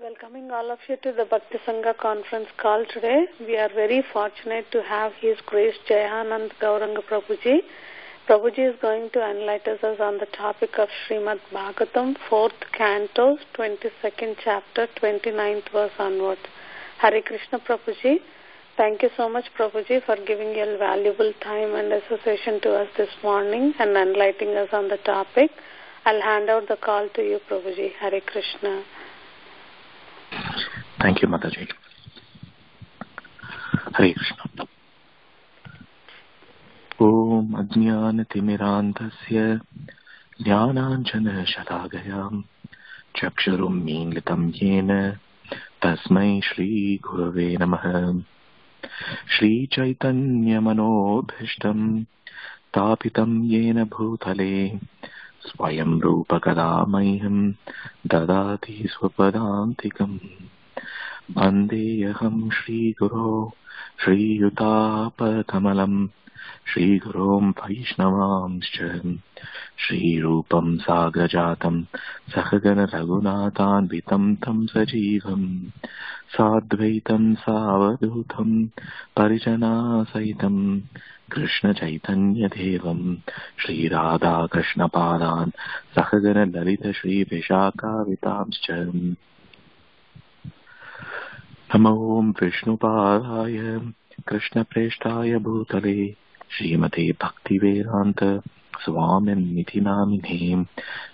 Welcoming all of you to the Bhakti Sangha conference call today. We are very fortunate to have His Grace Jayananda Gauranga Prabhuji. Prabhuji is going to enlighten us on the topic of Srimad Bhagavatam, 4th canto, 22nd chapter, 29th verse onwards. Hare Krishna Prabhuji. Thank you so much Prabhuji for giving your valuable time and association to us this morning and enlightening us on the topic. I'll hand out the call to you Prabhuji. Hare Krishna. Thank you, Mataji. Hare Krishna. Om Ajnana Timirantasya Jnananjana Shalagayam Chaksharum Minlitam Yena Tasmai Shri Gurave Namaha Shri Chaitanya Manobhishtam Tapitam Yena Bhutale Swayam Rupa Kadamayam Dadati Swapadantikam Bandeyaham Shri Guru Shri Yutapakamalam Shri Gurum Vaishnavamscha Shri Rupam Sagrajatam Sahagana Raghunathan Vitam Tam Sajivam Sadvaitam Savadutam Parijana Saitam Krishna Chaitanya Devam Shri Radha Krishna Padan Sahagana Lalita Shri Vishaka Vitamscha Namo Vishnu Padaya Krishna Preshtaya Bhutale Srimate Bhakti Vedanta Swamin Niti Namine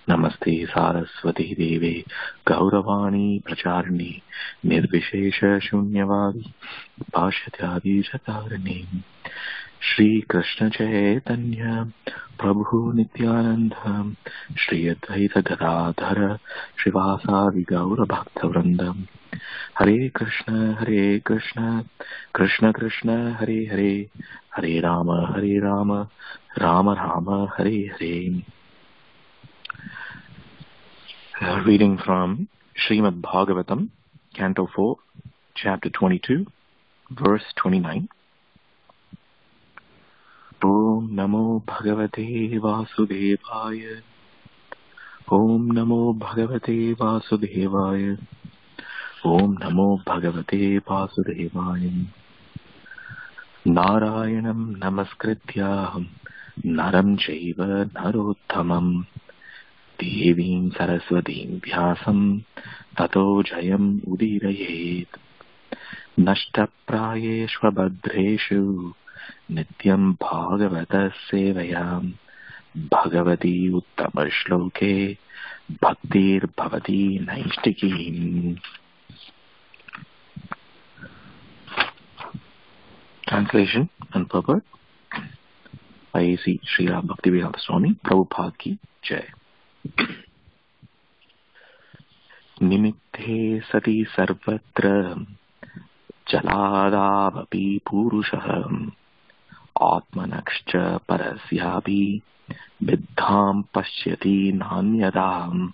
Namaste Saraswati Deve Gauravani Pracharni Nirvishesha Shunyavadi Bhashyatyavi Chatarani Shri Krishna Chaitanya Prabhu Nityananda Shri Advaita Gadadhara Srivasadi Gaura Bhaktavrandam Hare Krishna, Krishna Krishna, Hare Hare, Hare Rama, Rama Rama, Hare Hare. Reading from Srimad Bhagavatam, Canto 4, Chapter 22, Verse 29. Om Namo Bhagavate Vasudevaya. Om Namo Bhagavate Vasudevaya. Om Namo Bhagavate Vasudevaya. Narayanam Namaskrityam Naram Chaiva Narottamam Devim Saraswatim Vyasam Tato Jayam Udirayet Nashtaprayeshva Badreshu Nityam Bhagavata Sevayam Bhagavati Uttama Shloke Bhaktir Bhavati Naishtikim. Translation and purport by A.C. Srila Bhaktivedanta Swami Prabhupada Ki Jai. Nimitte sati sarvatra jaladavapi purushah atmanakscha parasyapi viddham pashyati nanyadam.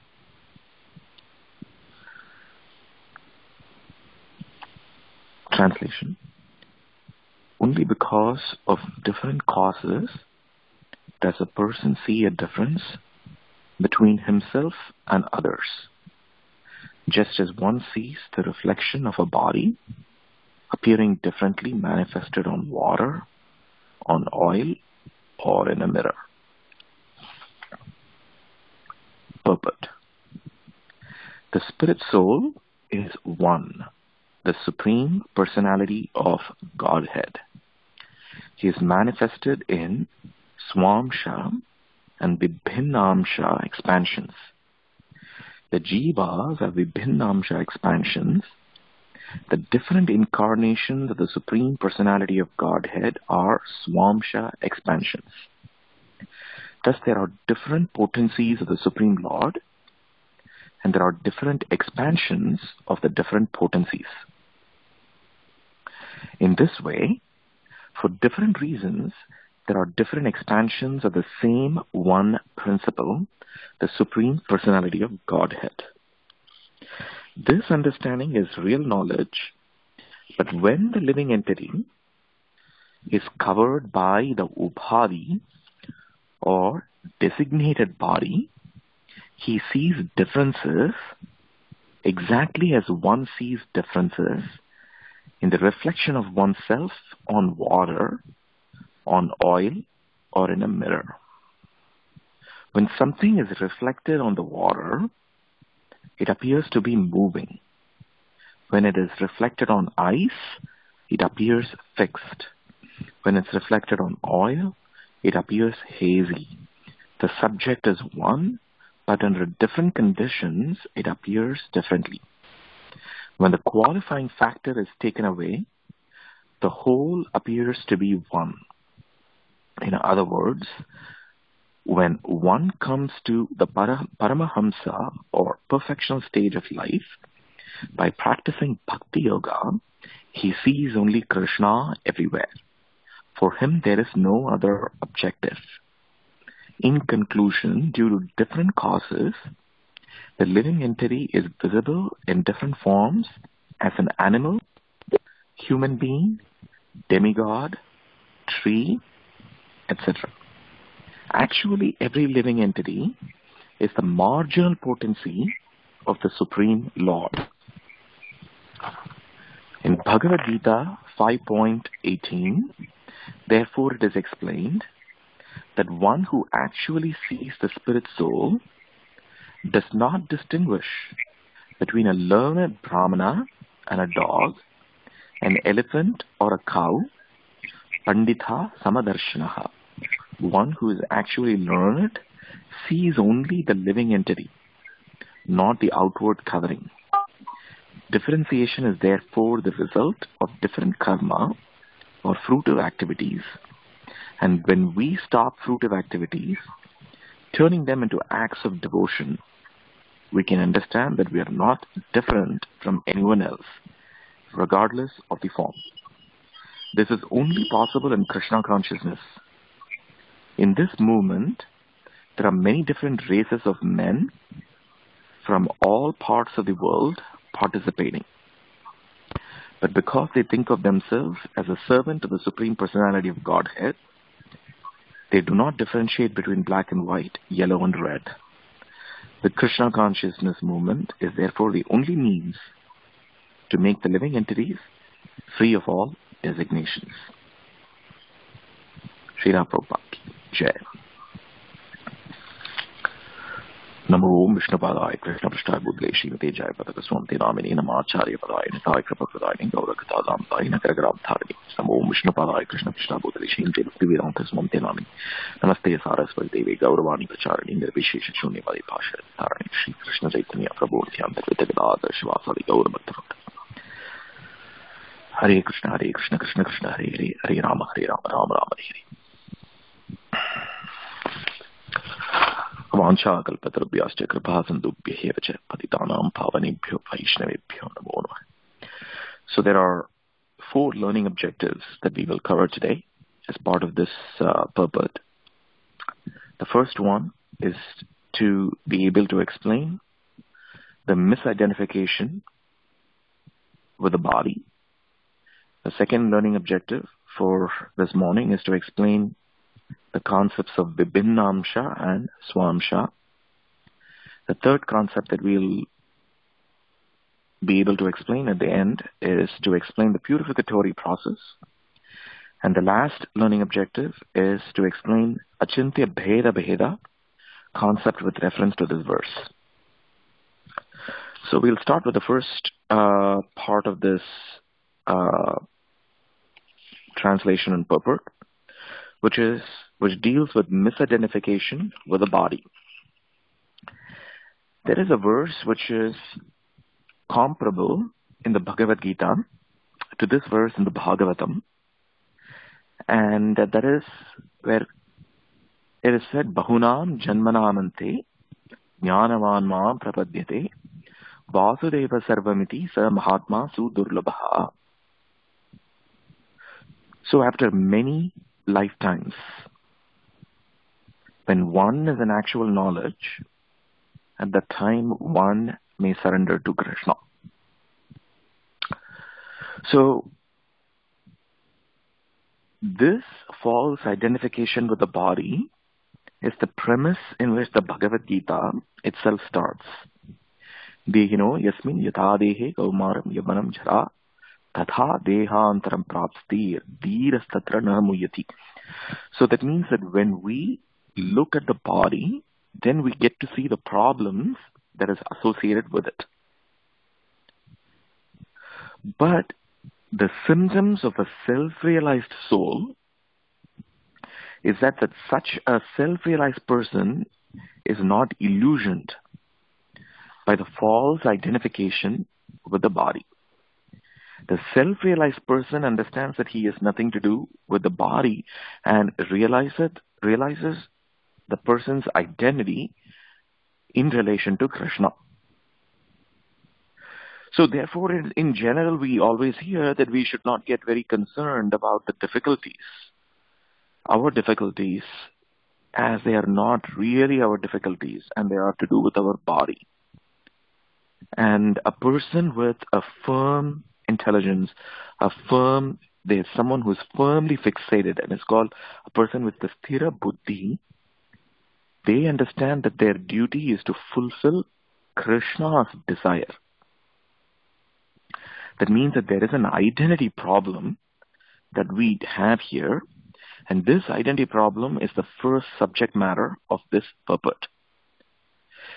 Translation. Only because of different causes does a person see a difference between himself and others. Just as one sees the reflection of a body appearing differently manifested on water, on oil, or in a mirror. Purport. The spirit soul is one, the Supreme Personality of Godhead. He is manifested in Swamsha and Vibhinnamsha expansions. The Jivas are Vibhinnamsha expansions. The different incarnations of the Supreme Personality of Godhead are Swamsha expansions. Thus there are different potencies of the Supreme Lord, and there are different expansions of the different potencies. In this way, for different reasons, there are different expansions of the same one principle, the Supreme Personality of Godhead. This understanding is real knowledge, but when the living entity is covered by the Upadhi or designated body, he sees differences exactly as one sees differences in the reflection of oneself on water, on oil, or in a mirror. When something is reflected on the water, it appears to be moving. When it is reflected on ice, it appears fixed. When it's reflected on oil, it appears hazy. The subject is one, but under different conditions, it appears differently. When the qualifying factor is taken away, the whole appears to be one. In other words, when one comes to the Paramahamsa or perfectional stage of life, by practicing Bhakti Yoga, he sees only Krishna everywhere. For him, there is no other objective. In conclusion, due to different causes, the living entity is visible in different forms as an animal, human being, demigod, tree, etc. Actually, every living entity is the marginal potency of the Supreme Lord. In Bhagavad Gita 5.18, therefore it is explained that one who actually sees the spirit soul does not distinguish between a learned brahmana and a dog, an elephant or a cow, panditha samadarshanaha. One who is actually learned sees only the living entity, not the outward covering. Differentiation is therefore the result of different karma or fruitive activities. And when we stop fruitive activities, turning them into acts of devotion, we can understand that we are not different from anyone else, regardless of the form. This is only possible in Krishna consciousness. In this movement, there are many different races of men from all parts of the world participating. But because they think of themselves as a servant of the Supreme Personality of Godhead, they do not differentiate between black and white, yellow and red. The Krishna consciousness movement is therefore the only means to make the living entities free of all designations. Srila Prabhupada Jai. Namo Om Vishnupadaya Krishna Prishthaya Bhutale Srimate Jayapataka Swamte Namini Namacharya Padaya Nitaya Kripapradaya Gauranga Damdaya Nakaragram Tharani. Namo Om Vishnupadaya Krishna Prishthaya Bhutale Srimate Bhaktivedanta Swamte Namini Namaste Saraswati Devi Gauravani Pracharani Nirvishesha Shunyavadi Pasha Tharani Shri Krishna Chaitanya Prabhu Nityananda Vitakadada Shivasadi Gauravakta. Hare Krishna Krishna Krishna Hare Hare Hare Rama Rama Hare Hare. Vancha kalpatarubhyascha kripa sandubhyev cha patitanam pavanebhyo vaishnavebhyo namo namah. So there are 4 learning objectives that we will cover today as part of this purport. The first one is to be able to explain the misidentification with the body. The second learning objective for this morning is to explain the concepts of Vibhinnamsha and Swamsha. The third concept that we'll be able to explain at the end is to explain the purificatory process. And the last learning objective is to explain Achintya Bheda Bheda concept with reference to this verse. So we'll start with the first part of this translation and purport, which deals with misidentification with the body. There is a verse which is comparable in the Bhagavad Gita to this verse in the Bhagavatam, and that is where it is said, Bahunam Janmanamante Jnanavan Mam Prapadyate Vasudeva Sarvamiti Sa Mahatma Sudurlabha. So after many lifetimes, when one is in actual knowledge, at that time one may surrender to Krishna. So this false identification with the body is the premise in which the Bhagavad Gita itself starts. Dehino yasmin yatha dehe kaumaram yamanam jara tatha dehantaram prapstir dhirastatra na muyati. So that means that when we look at the body, then we get to see the problems that is associated with it. But the symptoms of a self-realized soul is that such a self-realized person is not illusioned by the false identification with the body. The self-realized person understands that he has nothing to do with the body and realizes the person's identity in relation to Krishna. So therefore, in general, we always hear that we should not get very concerned about the difficulties. Our difficulties, as they are not really our difficulties, and they are to do with our body. And a person with a firm intelligence, there's someone who's firmly fixated, and it's called a person with the sthira buddhi. They understand that their duty is to fulfill Krishna's desire. That means that there is an identity problem that we have here, and this identity problem is the first subject matter of this purport.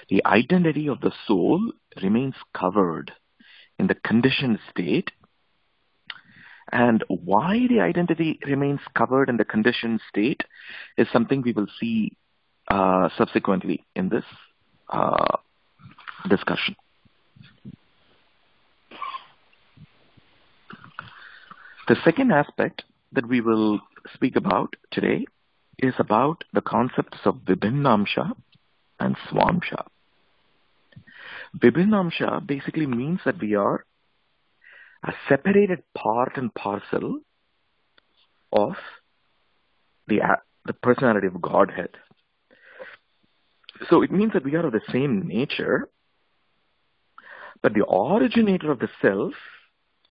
The identity of the soul remains covered in the conditioned state, and why the identity remains covered in the conditioned state is something we will see subsequently in this discussion. The second aspect that we will speak about today is about the concepts of Vibhinnamsha and Swamsha. Vibhinnamsha basically means that we are a separated part and parcel of the personality of Godhead. So it means that we are of the same nature, but the originator of the self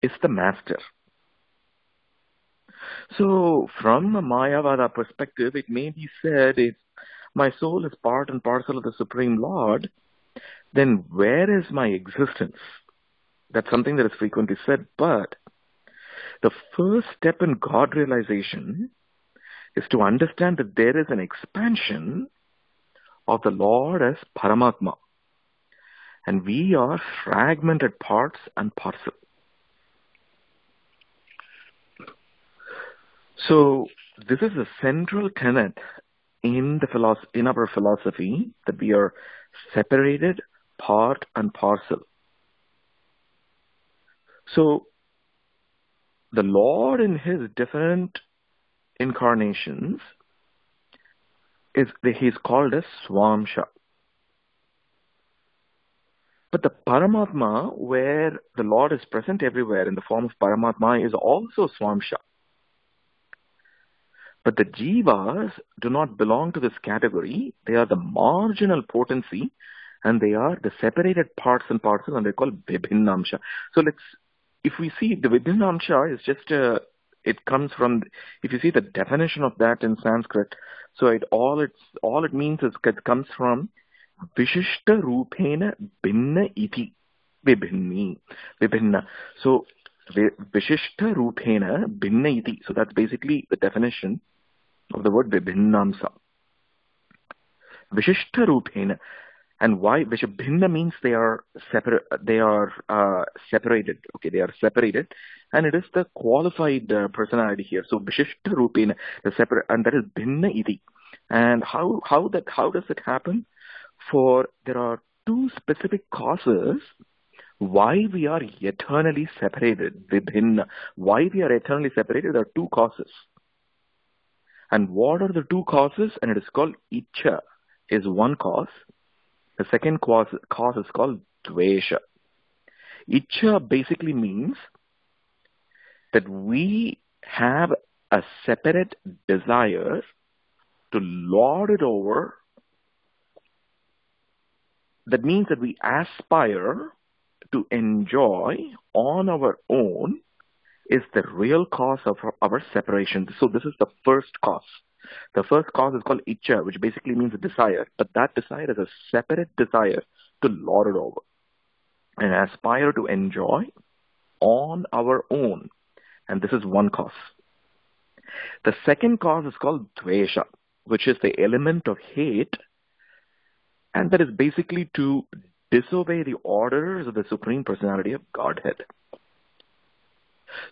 is the master. So from a Mayavada perspective, it may be said, if my soul is part and parcel of the Supreme Lord, then where is my existence? That's something that is frequently said, but the first step in God realization is to understand that there is an expansion of the Lord as Paramatma, and we are fragmented parts and parcel. So this is a central tenet in our philosophy, that we are separated part and parcel. So the Lord in his different incarnations he's called as Swamsha. But the Paramatma, where the Lord is present everywhere in the form of Paramatma, is also Swamsha. But the jivas do not belong to this category. They are the marginal potency, and they are the separated parts and parcel, and they're called Vibhinnamsha. So if we see the Vibhinnamsha is just it comes from, if you see the definition of that in Sanskrit, so all it means is it comes from Vishishta Rupena Binna Iti Vibhinna. So Vishishta Rupena Binna Iti. So that's basically the definition of the word Vibhinnamsa. Vishishta Rupena. And why Bhinna means they are separate. They are separated. Okay, they are separated, and it is the qualified personality here. So Vishishta Rupena, the separate, and that is Bhinna Iti. And how does it happen? For there are two specific causes why we are eternally separated. Vibhinna. Why we are eternally separated? There are two causes. And what are the two causes? And it is called Ichcha is one cause. The second cause is called Dvesha. Ichcha basically means that we have a separate desire to lord it over. That means that we aspire to enjoy on our own is the real cause of our separation. So this is the first cause. The first cause is called Ichcha, which basically means a desire, but that desire is a separate desire to lord it over. and aspire to enjoy on our own. And this is one cause. The second cause is called dvesha, which is the element of hate, and that is basically to disobey the orders of the Supreme Personality of Godhead.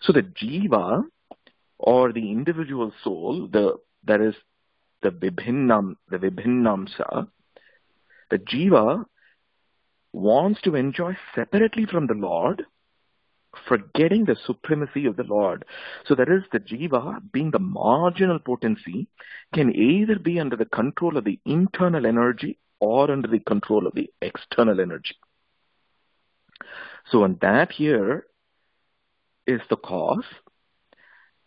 So the jiva, or the individual soul, that is the vibhinnamsa, the jiva wants to enjoy separately from the Lord, forgetting the supremacy of the Lord. So that is, the jiva, being the marginal potency, can either be under the control of the internal energy or under the control of the external energy. So, and that here is the cause.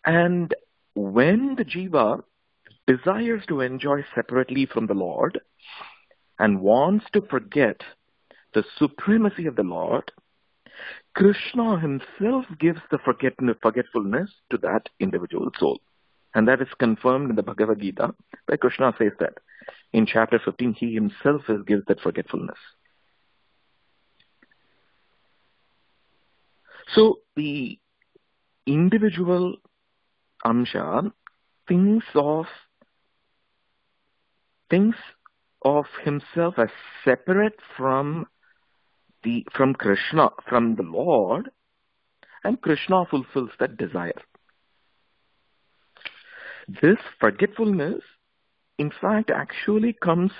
And when the jiva desires to enjoy separately from the Lord and wants to forget the supremacy of the Lord, Krishna himself gives the forgetfulness to that individual soul. And that is confirmed in the Bhagavad Gita, where Krishna says that in chapter 15, he himself gives that forgetfulness. So the individual amsha thinks of himself as separate from Krishna, from the Lord, and Krishna fulfills that desire. This forgetfulness, in fact, actually comes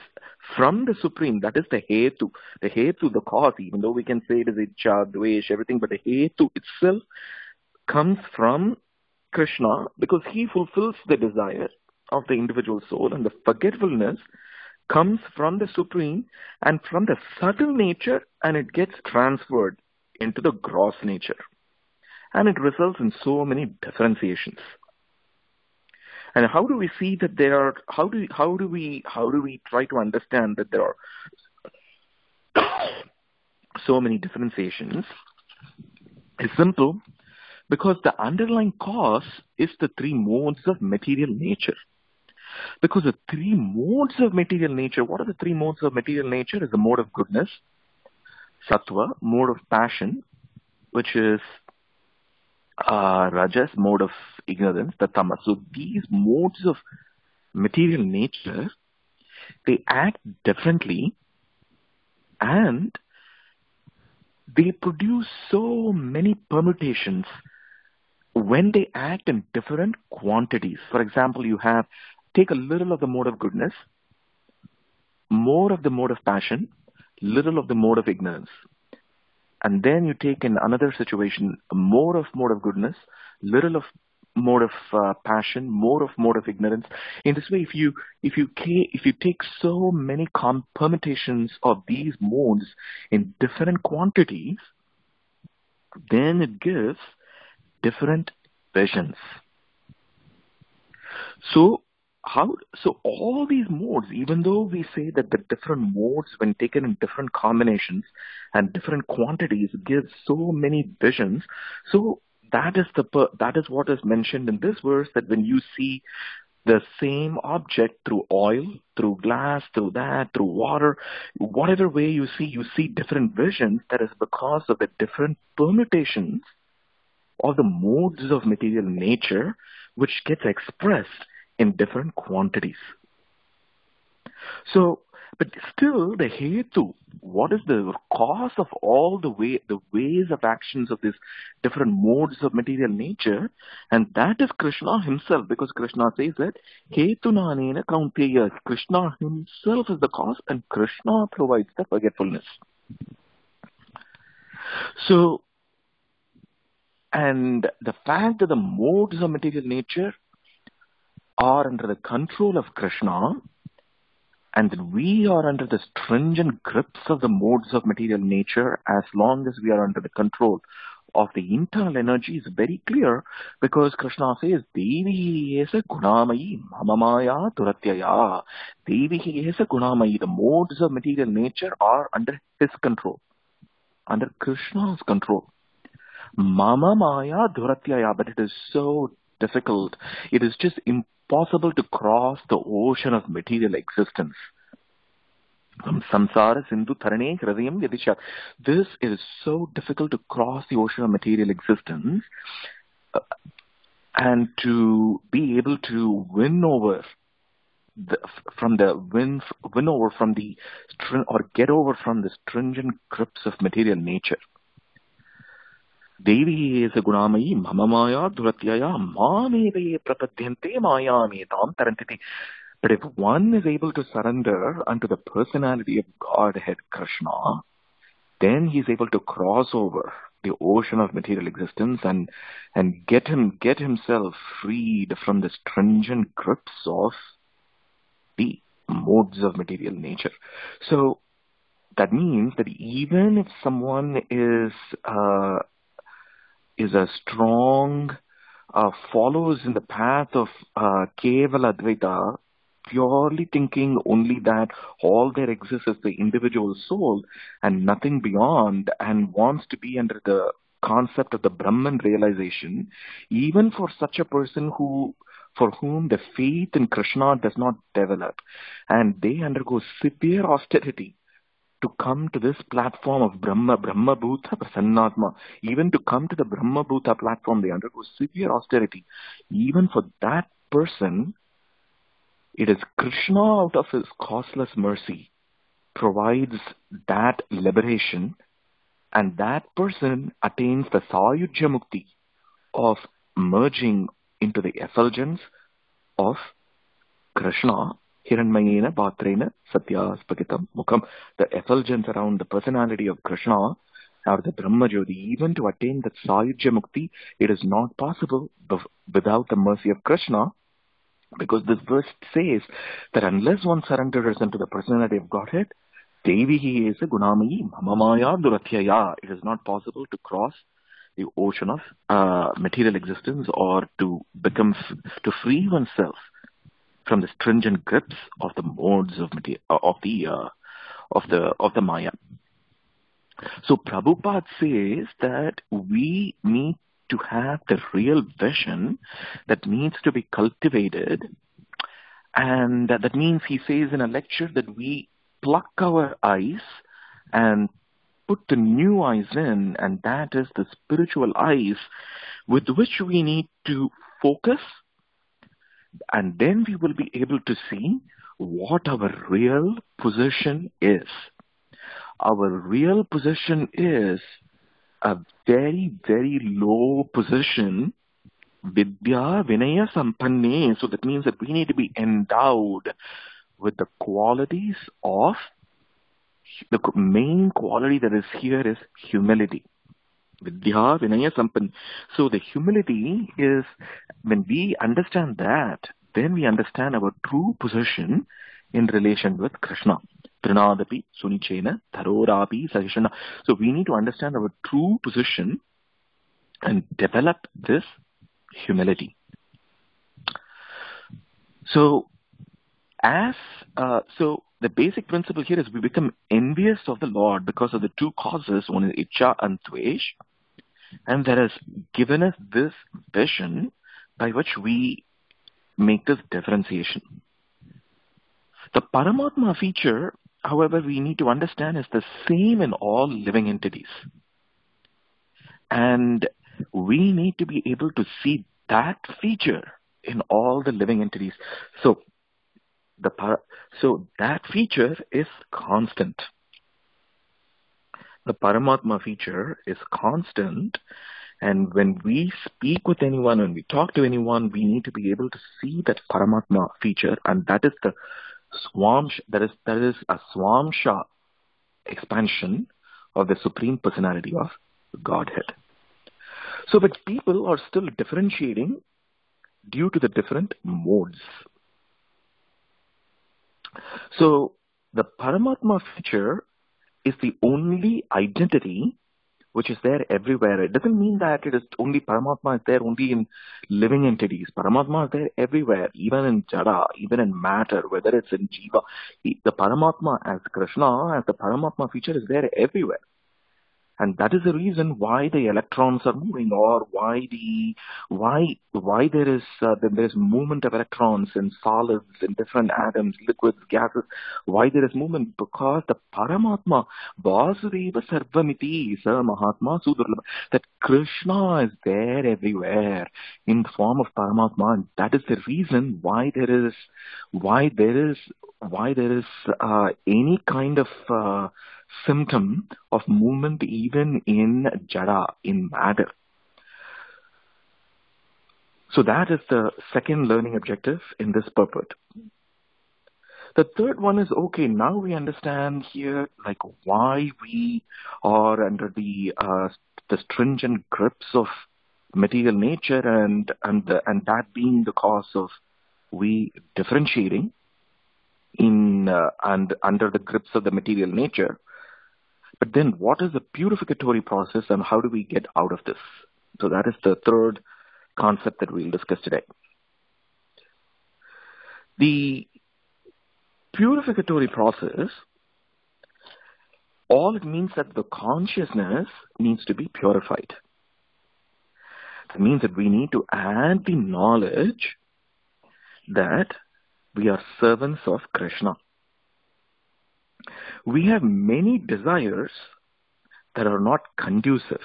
from the Supreme. That is the hetu. The hetu, the cause, even though we can say it is ichcha, dvesh, everything, but the hetu itself comes from Krishna, because he fulfills the desire of the individual soul, and the forgetfulness comes from the Supreme and from the subtle nature, and it gets transferred into the gross nature. And it results in so many differentiations. And how do we see that there are, how do we try to understand that there are so many differentiations? It's simple, because the underlying cause is the three modes of material nature. Because the three modes of material nature, what are the three modes of material nature? Is the mode of goodness, sattva, mode of passion, which is rajas, mode of ignorance, the tamas. So these modes of material nature, they act differently, and they produce so many permutations when they act in different quantities. For example, take a little of the mode of goodness, more of the mode of passion, little of the mode of ignorance. And then you take in another situation, more of mode of goodness, little of mode of passion, more of mode of ignorance. In this way, if you take so many permutations of these modes in different quantities, then it gives different visions. So all these modes, even though we say that the different modes, when taken in different combinations and different quantities, give so many visions. So that is what is mentioned in this verse, that when you see the same object through oil, through glass, through water, whatever way you see different visions. That is because of the different permutations of the modes of material nature, which gets expressed in different quantities. So, but still the hetu, what is the cause of all the ways of actions of these different modes of material nature? And that is Krishna himself, because Krishna says that hetunanena kaunteya, Krishna himself is the cause, and Krishna provides the forgetfulness. So, and the fact that the modes of material nature are under the control of Krishna, and that we are under the stringent grips of the modes of material nature as long as we are under the control of the internal energy, is very clear, because Krishna says, Devi esa gunamayi mamamaya duratyaya. Devi esa gunamayi. The modes of material nature are under his control, under Krishna's control. Mama Maya Dhuratyaya, but it is so difficult. It is just impossible to cross the ocean of material existence. Samsara Sindhu Tharane Hridayam Yadisha. This is so difficult to cross the ocean of material existence and to be able to win over get over from the stringent grips of material nature. Devi is a gunamayi mamamaya dhuratyaya mameve prapadyante mayametam tarantiti. But if one is able to surrender unto the personality of Godhead Krishna, then he is able to cross over the ocean of material existence and get himself freed from the stringent grips of the modes of material nature. So that means that even if someone is a strong follows in the path of Kevala Advaita, purely thinking only that all there exists is the individual soul and nothing beyond, and wants to be under the concept of the Brahman realization, even for such a person for whom the faith in Krishna does not develop, and they undergo severe austerity to come to this platform of Brahma Bhuta Prasannatma. Even to come to the Brahma Bhuta platform, they undergo severe austerity. Even for that person, it is Krishna out of his causeless mercy provides that liberation, and that person attains the Sayujya Mukti of merging into the effulgence of Krishna, Hiranmayena Bhatrena Satyaspatitam Mukham, the effulgence around the personality of Krishna, or the Brahma Jyoti. Even to attain that Sayujya Mukti, it is not possible without the mercy of Krishna, because this verse says that unless one surrenders unto the personality of Godhead, Devi is a gunamayi mamamaya duratyaya. It is not possible to cross the ocean of material existence, or to free oneself from the stringent grips of the modes of the Maya. So Prabhupada says that we need to have the real vision that needs to be cultivated, and that means, he says in a lecture, that we pluck our eyes and put the new eyes in, and that is the spiritual eyes with which we need to focus, and then we will be able to see what our real position is. Our real position is a very, very low position, Vidya Vinaya Sampanne. So that means that we need to be endowed with the qualities of, the main quality that is here is humility. Vidya Vinaya Sampanne. So the humility is, when we understand that, then we understand our true position in relation with Krishna. Trinadapi Sunichena Dharorapi Sahishana. So we need to understand our true position and develop this humility. So the basic principle here is we become envious of the Lord because of the two causes. One is Icha and Dvesh, and that has given us this vision by which we make this differentiation. The Paramatma feature, however, we need to understand is the same in all living entities. And we need to be able to see that feature in all the living entities. So that feature is constant. The Paramatma feature is constant, and when we speak with anyone, when we talk to anyone, we need to be able to see that Paramatma feature, and that is the that is a Swamsha expansion of the Supreme Personality of Godhead. So, but people are still differentiating due to the different modes. So, the Paramatma feature is the only identity which is there everywhere. It doesn't mean that it is only Paramatma is there only in living entities. Paramatma is there everywhere, even in Jada, even in matter, whether it's in Jiva. The Paramatma as Krishna, as the Paramatma feature is there everywhere. And that is the reason why the electrons are moving, or why there is movement of electrons in solids, in different atoms, liquids, gases. Why there is movement? Because the Paramatma, Vasudeva Sarvamiti, Sa Mahatma Sudurlabha, that Krishna is there everywhere in the form of Paramatma, and that is the reason why there is any kind of symptom of movement even in jada, in matter. So that is the second learning objective in this purport. The third one is, okay, now we understand here like why we are under the stringent grips of material nature, and that being the cause of we differentiating in and under the grips of the material nature. But then what is the purificatory process, and how do we get out of this? So that is the third concept that we'll discuss today. The purificatory process, all it means that the consciousness needs to be purified. That means that we need to add the knowledge that we are servants of Krishna. We have many desires that are not conducive.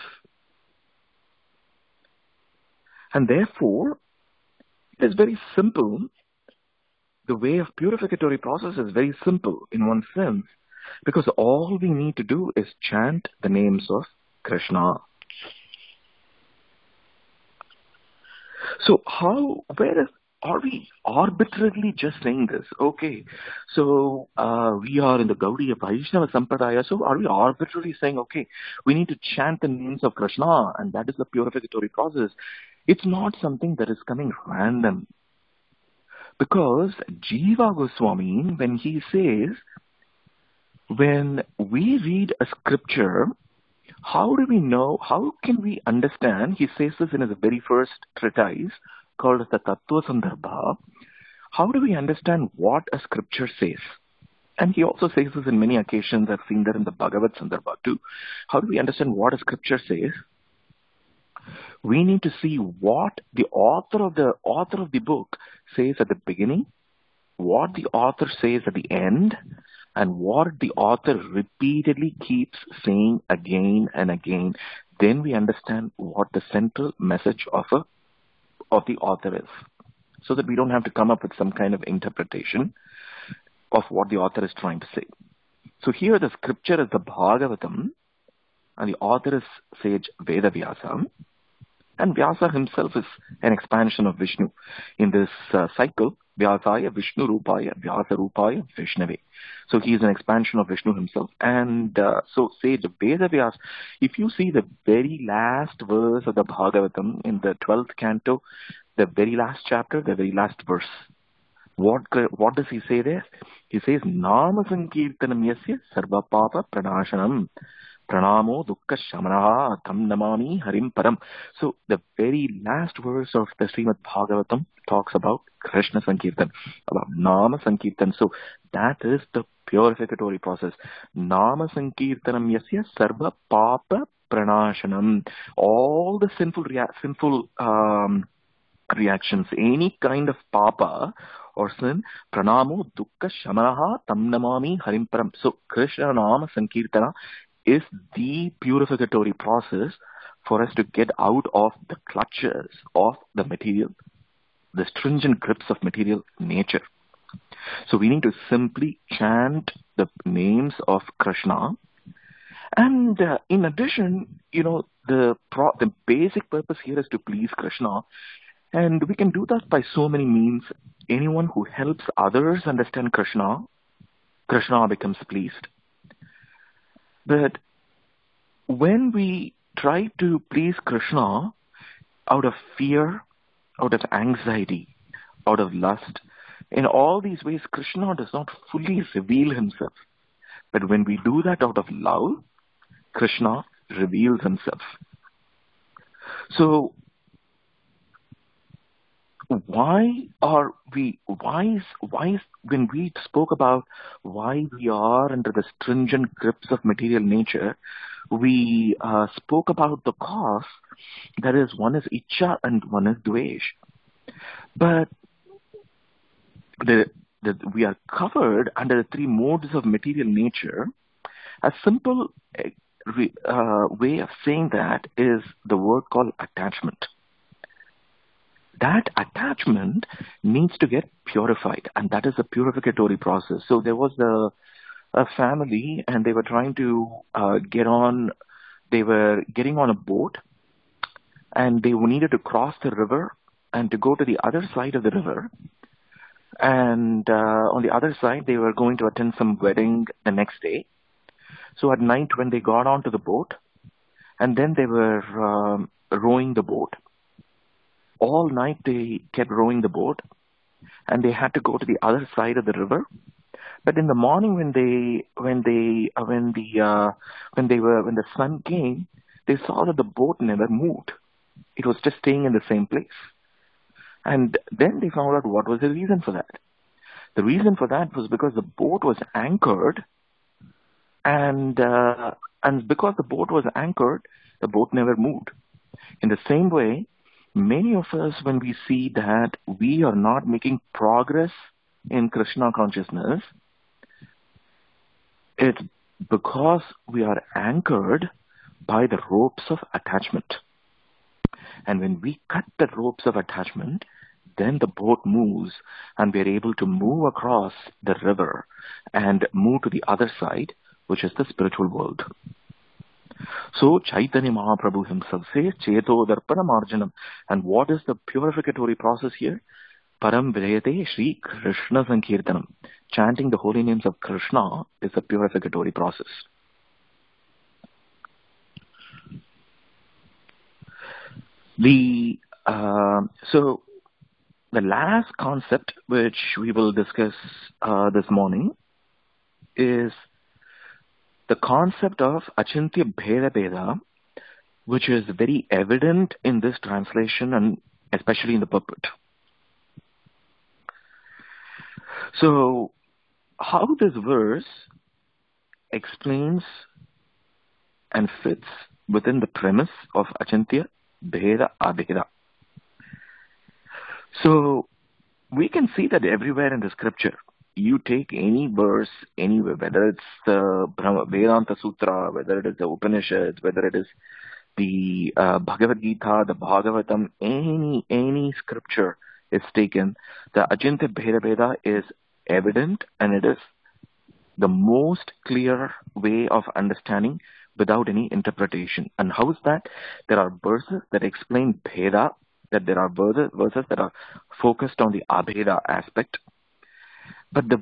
And therefore, it is very simple. The way of purificatory process is very simple in one sense, because all we need to do is chant the names of Krishna. So are we arbitrarily just saying this? Okay, so we are in the Gaudiya Vaishnava Sampradaya, so are we arbitrarily saying, okay, we need to chant the names of Krishna, and that is the purificatory process? It's not something that is coming random. Because Jiva Goswami, when he says, when we read a scripture, how do we know, how can we understand, he says this in his very first treatise, called the Tattva Sandarbha, how do we understand what a scripture says? And he also says this in many occasions. I've seen that in the Bhagavad Sandarbha too. How do we understand what a scripture says? We need to see what the author of the book says at the beginning, what the author says at the end, and what the author repeatedly keeps saying again and again. Then we understand what the central message of the author is, so that we don't have to come up with some kind of interpretation of what the author is trying to say. So here the scripture is the Bhagavatam, and the author is sage Veda Vyasa, and Vyasa himself is an expansion of Vishnu. In this cycle, Vyasaya Vishnu Rupaya Vyasa Rupaya Vishnave. So he is an expansion of Vishnu himself. And so sage Veda Vyasa, if you see the very last verse of the Bhagavatam in the 12th canto, the very last chapter, the very last verse, what does he say there? He says, Nama Sankirtanam Yasya Sarva Papa Pranashanam Pranamo Dukkha Shamanaha Tam Namami Harim Param. So the very last verse of the Srimad Bhagavatam talks about Krishna Sankirtan, about Nama Sankirtan. So that is the purificatory process. Nama Sankirtanam Yasya Sarva Papa Pranashanam. All the sinful reactions, any kind of papa or sin, Pranamo Dukkha Shamanaha Tam Namami Harim Param. So Krishna Nama Sankirtana is the purificatory process for us to get out of the clutches of the material, the stringent grips of material nature. So we need to simply chant the names of Krishna. And in addition, the basic purpose here is to please Krishna. And we can do that by so many means. Anyone who helps others understand Krishna, Krishna becomes pleased. But when we try to please Krishna out of fear, out of anxiety, out of lust, in all these ways, Krishna does not fully reveal himself. But when we do that out of love, Krishna reveals himself. So, why when we spoke about why we are under the stringent grips of material nature, we spoke about the cause. That is, one is Icha and one is Dvesh. But we are covered under the three modes of material nature. A simple way of saying that is the word called attachment. That attachment needs to get purified, and that is a purificatory process. So there was a family, and they were trying to they were getting on a boat, and they needed to cross the river and to go to the other side of the river. And on the other side, they were going to attend some wedding the next day. So at night, when they got onto the boat, and then they were rowing the boat. All night they kept rowing the boat, and they had to go to the other side of the river. But in the morning, when the sun came, they saw that the boat never moved. It was just staying in the same place. And then they found out what was the reason for that. The reason for that was because the boat was anchored, and because the boat was anchored, the boat never moved. In the same way, many of us, when we see that we are not making progress in Krishna consciousness, it's because we are anchored by the ropes of attachment. And when we cut the ropes of attachment, then the boat moves, and we are able to move across the river and move to the other side, which is the spiritual world. So Chaitanya Mahaprabhu himself says, Cheto Darpana Marjanam. And what is the purificatory process here? Param Vrayate Shri Krishna Sankirtanam. Chanting the holy names of Krishna is a purificatory process. So the last concept which we will discuss this morning is the concept of Achintya Bheda Bheda, which is very evident in this translation and especially in the purport. So, how this verse explains and fits within the premise of Achintya Bheda Abheda. So, we can see that everywhere in the scripture. You take any verse anywhere, whether it's the Vedanta Sutra, whether it is the Upanishads, whether it is the Bhagavad Gita, the Bhagavatam, any scripture is taken, the Achintya Bheda Bheda is evident, and it is the most clear way of understanding without any interpretation. And how is that? There are verses that explain Bheda, that there are verses that are focused on the Abheda aspect. But the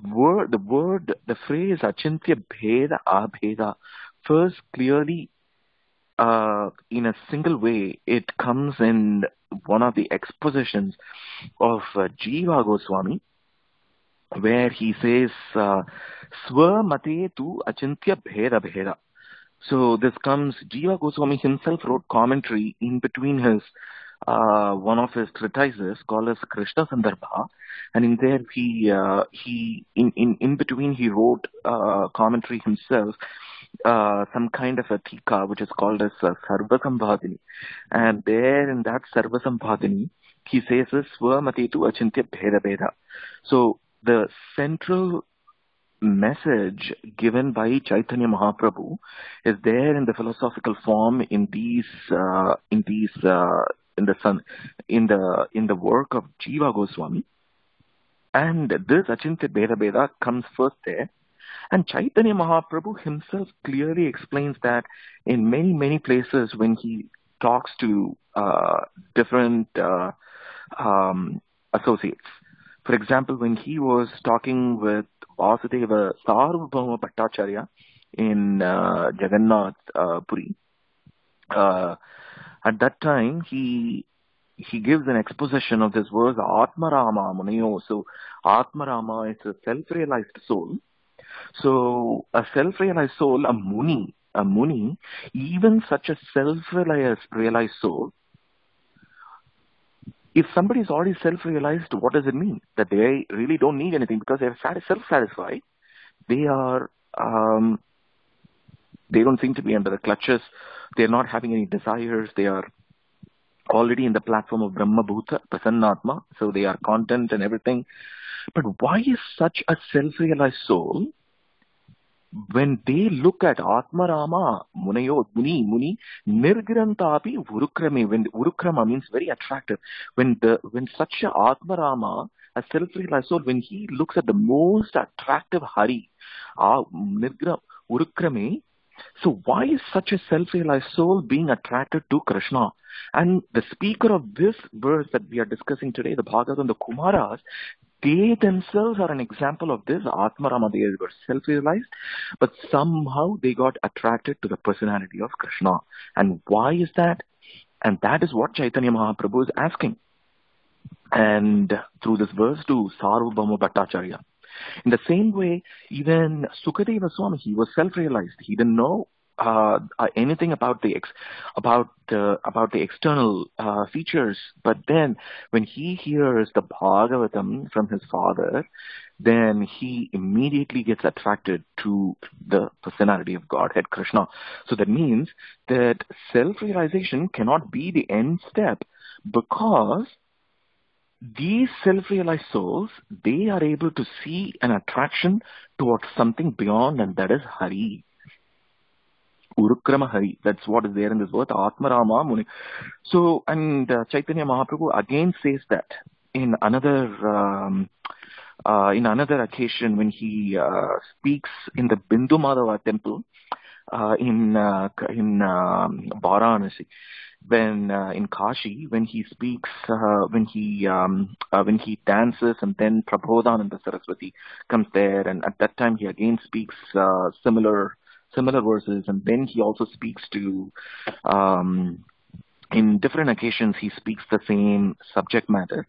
phrase Achintya Bheda Abheda first clearly in a single way, it comes in one of the expositions of Jiva Goswami, where he says, Swa Mate tu Achintya Bheda Bheda. So this comes, Jiva Goswami himself wrote commentary in between his one of his treatises called as Krishna Sandarbha, and in there in between he wrote commentary himself, some kind of a tika which is called as Sarvasambhadini, and there in that Sarvasambhadini he says Swamati tu Achintya Bheda Bheda. So the central message given by Chaitanya Mahaprabhu is there in the philosophical form in the work of Jiva Goswami, and this Achintya Bheda Bheda comes first there, and Chaitanya Mahaprabhu himself clearly explains that in many places when he talks to different associates. For example, when he was talking with Vasudeva Sarvabhauma Bhattacharya in Jagannath Puri, at that time he gives an exposition of this verse Atmarama Munayo. So Atmarama is a self-realized soul. So a self-realized soul, a muni, even such a self-realized soul If somebody is already self-realized, what does it mean? That they really don't need anything because they're self-satisfied. They are, they don't seem to be under the clutches. They're not having any desires. They are already in the platform of Brahma Bhuta, Prasannatma. So they are content and everything. But why is such a self-realized soul, when they look at Atma Rama, Muni, Nirgirantapi Urukrame, when Urukrama means very attractive, when such a Atma Rama, a self-realized soul, when he looks at the most attractive Hari, Nirgira Urukrame, so why is such a self-realized soul being attracted to Krishna? And the speaker of this verse that we are discussing today, the Bhagavatam, the Kumaras, they themselves are an example of this. Atmarama, they were self-realized, but somehow they got attracted to the personality of Krishna. And why is that? And that is what Chaitanya Mahaprabhu is asking. And through this verse to Sarvabhauma Bhattacharya. In the same way, even Sukadeva Swami, he was self-realized. He didn't know anything about the external features. But then, when he hears the Bhagavatam from his father, then he immediately gets attracted to the personality of Godhead, Krishna. So that means that self-realization cannot be the end step, because these self-realized souls, they are able to see an attraction towards something beyond, and that is Hari. Urukrama Hari. That's what is there in this word, Atma Rama Muni. So, and Chaitanya Mahaprabhu again says that in another occasion when he speaks in the Bindu Madhava temple in Varanasi. When in Kashi, when he speaks, when he dances, and then Prabodhananda Saraswati comes there, and at that time he again speaks similar verses, and then he also speaks to, in different occasions he speaks the same subject matter.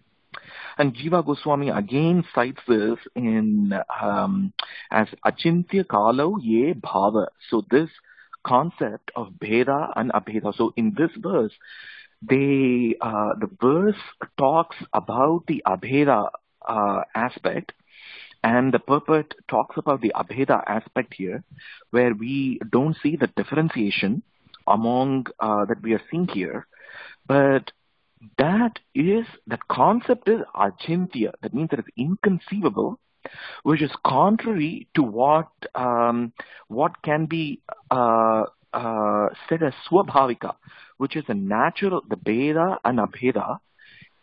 And Jiva Goswami again cites this in as Achintya Kalau Ye Bhava. So this concept of Bheda and Abheda. So in this verse, the verse talks about the Abheda aspect, and the purport talks about the Abheda aspect here, where we don't see the differentiation among that we are seeing here, but that concept is Achintya. That means that it's inconceivable, which is contrary to what can be said as Swabhavika, which is a natural. The Bheda and Abheda,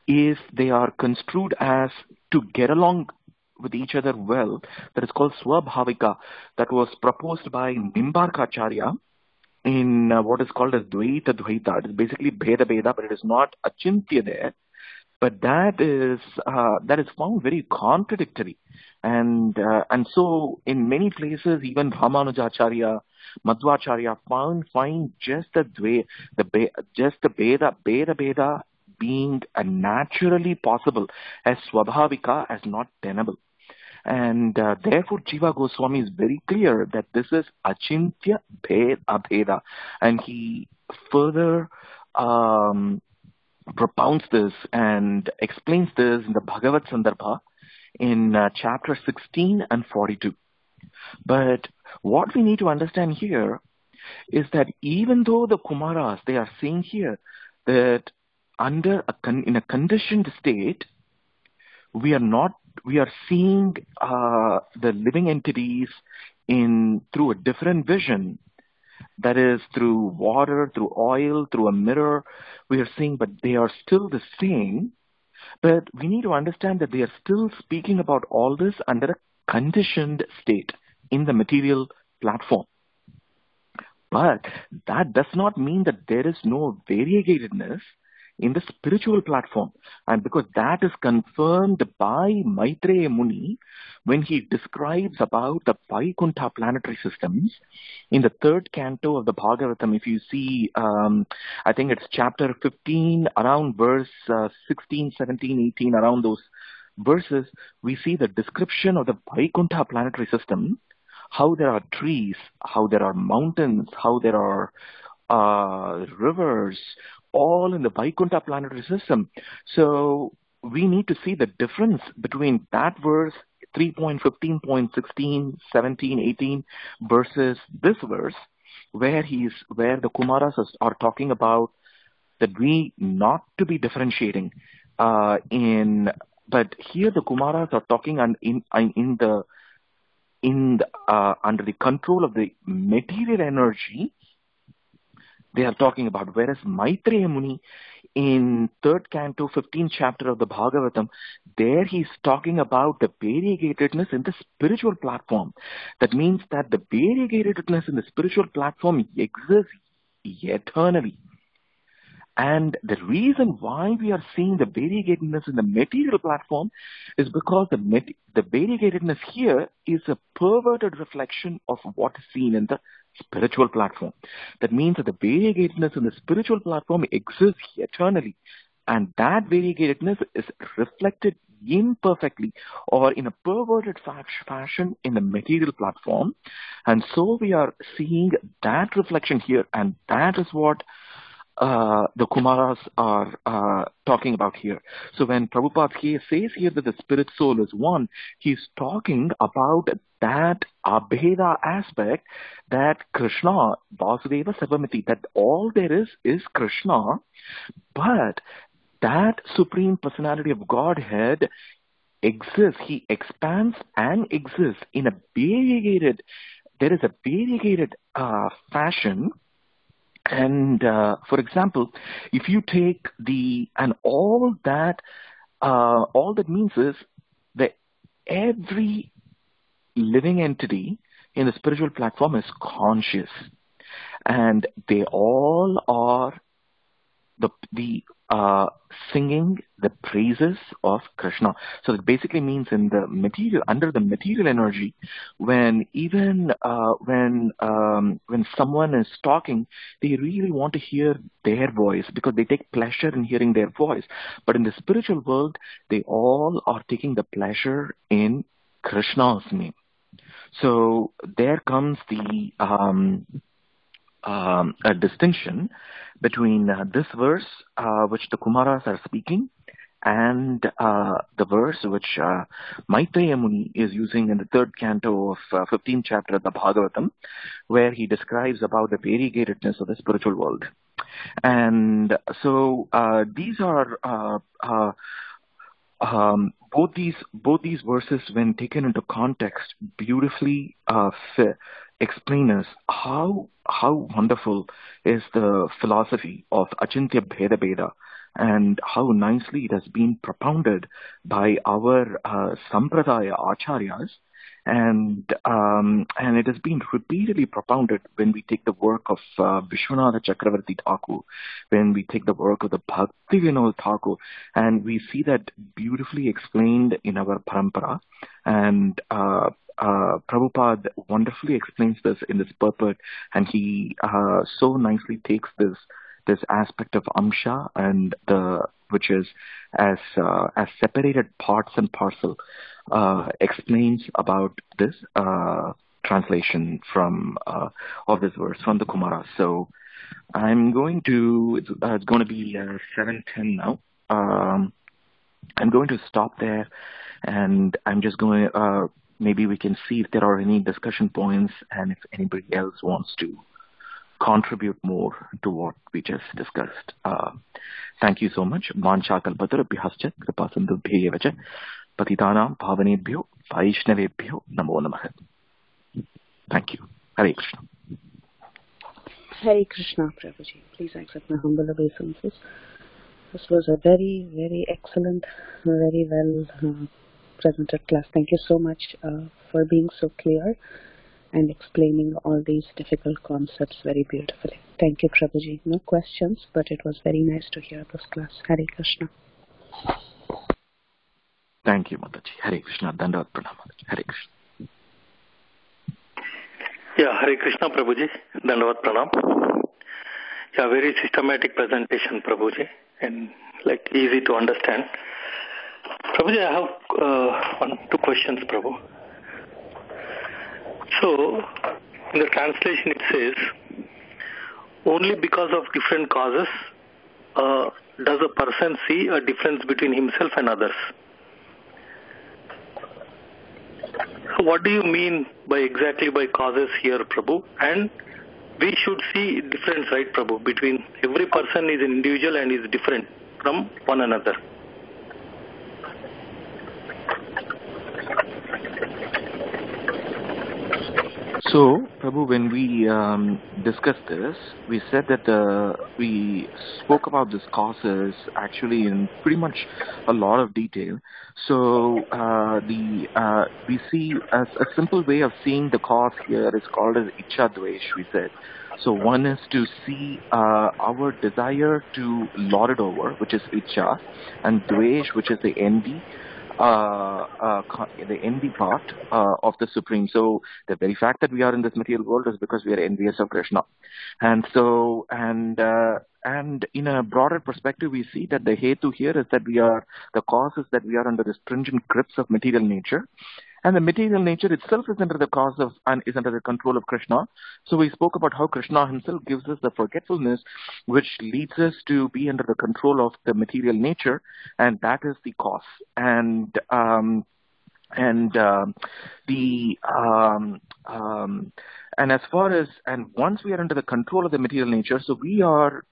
if they are construed as to get along with each other well, that is called Swabhavika. That was proposed by Nimbarkacharya in what is called as Dvaita Dvaita. It is basically Bheda, but it is not Achintya there. But that is found very contradictory, and so in many places even Ramanujacharya, Madhvacharya find just the Bheda being naturally possible as Swabhavika, as not tenable. And therefore Jiva Goswami is very clear that this is Achintya Abheda, and he further propounds this and explains this in the Bhagavad Sandarbha in chapter 16 and 42. But what we need to understand here is that even though the Kumaras, they are saying here that in a conditioned state, we are seeing the living entities through a different vision. That is through water, through oil, through a mirror. We are seeing, but they are still the same. But we need to understand that they are still speaking about all this under a conditioned state in the material platform. But that does not mean that there is no variegatedness in the spiritual platform. And because that is confirmed by Maitreya Muni when he describes about the Vaikuntha planetary systems in the third canto of the Bhagavatam. If you see, I think it's chapter 15, around verse 16, 17, 18, around those verses, we see the description of the Vaikuntha planetary system, how there are trees, how there are mountains, how there are rivers, all in the Vaikuntha planetary system. So we need to see the difference between that verse 3.15.16, 17, 18 versus this verse where the Kumaras are talking about that we not to be differentiating but here the Kumaras are talking under the control of the material energy. They are talking about, whereas Maitreya Muni in 3rd canto, 15th chapter of the Bhagavatam, there he's talking about the variegatedness in the spiritual platform. That means that the variegatedness in the spiritual platform exists eternally. And the reason why we are seeing the variegatedness in the material platform is because the variegatedness here is a perverted reflection of what is seen in the spiritual platform. That means that the variegatedness in the spiritual platform exists eternally. And that variegatedness is reflected imperfectly or in a perverted fashion in the material platform. And so we are seeing that reflection here, and that is what the Kumaras are talking about here. So when Prabhupada says here that the spirit soul is one, he's talking about that Abheda aspect, that Krishna, Vasudeva Sabamiti, that all there is Krishna, but that Supreme Personality of Godhead exists. He expands and exists in a variegated, there is a variegated fashion. And for example, if you take all that means is that every living entity in the spiritual platform is conscious, and they all are singing the praises of Krishna. So it basically means in the material, under the material energy, when someone is talking, they really want to hear their voice because they take pleasure in hearing their voice. But in the spiritual world, they all are taking the pleasure in Krishna's name. So there comes a distinction between this verse, which the Kumaras are speaking, and the verse which Maitreya Muni is using in the 3rd canto of 15th chapter of the Bhagavatam, where he describes about the variegatedness of the spiritual world. And so these are both these verses, when taken into context, beautifully explain us how wonderful is the philosophy of Achintya Bheda Bheda, and how nicely it has been propounded by our Sampradaya Acharyas, and it has been repeatedly propounded when we take the work of Vishwanatha Chakravarti Thakur, when we take the work of the Bhakti Vinod Thakur, and we see that beautifully explained in our parampara. And Prabhupada wonderfully explains this in this purport, and he so nicely takes this aspect of Amsha and which is as separated parts and parcel, explains about this translation from of this verse from the Kumara. So I'm going to it's going to be 7:10 now. I'm going to stop there, and I'm just going to maybe we can see if there are any discussion points, and if anybody else wants to contribute more to what we just discussed. Thank you so much. Vancha kalpatarabhyascha kripa sindhubhyev cha patitanam bhavanebhyo vaishnavebhyo namo namah. Thank you. Hare Krishna. Hare Krishna, Prabhuji. Please accept my humble obeisances. This was a very, very excellent, very well presented class. Thank you so much for being so clear and explaining all these difficult concepts very beautifully. Thank you, Prabhuji. No questions, but it was very nice to hear this class. Hare Krishna. Thank you, Mataji. Hare Krishna. Dandavat pranam, Mataji. Hare Krishna. Yeah, Hare Krishna, Prabhuji. Dandavat pranam. Yeah, very systematic presentation, Prabhuji, and easy to understand. Prabhuji, I have 2 questions, Prabhu. So, in the translation it says, only because of different causes does a person see a difference between himself and others. So what do you mean exactly by causes here, Prabhu? And we should see difference, right, Prabhu, between every person is an individual and is different from one another. So, Prabhu, when we discussed this, we said that we spoke about these causes actually in pretty much a lot of detail. So, we see as a simple way of seeing the cause here is called as Icha Dvesh, we said. So, one is to see our desire to lord it over, which is Icha, and Dvesh, which is the envy. The envy part of the Supreme. So the very fact that we are in this material world is because we are envious of Krishna. And so, and in a broader perspective, we see that the hetu here is that the cause is that we are under the stringent grips of material nature. And the material nature itself is under the cause of and is under the control of Krishna. So we spoke about how Krishna himself gives us the forgetfulness, which leads us to be under the control of the material nature, and that is the cause. And as far as once we are under the control of the material nature, so we are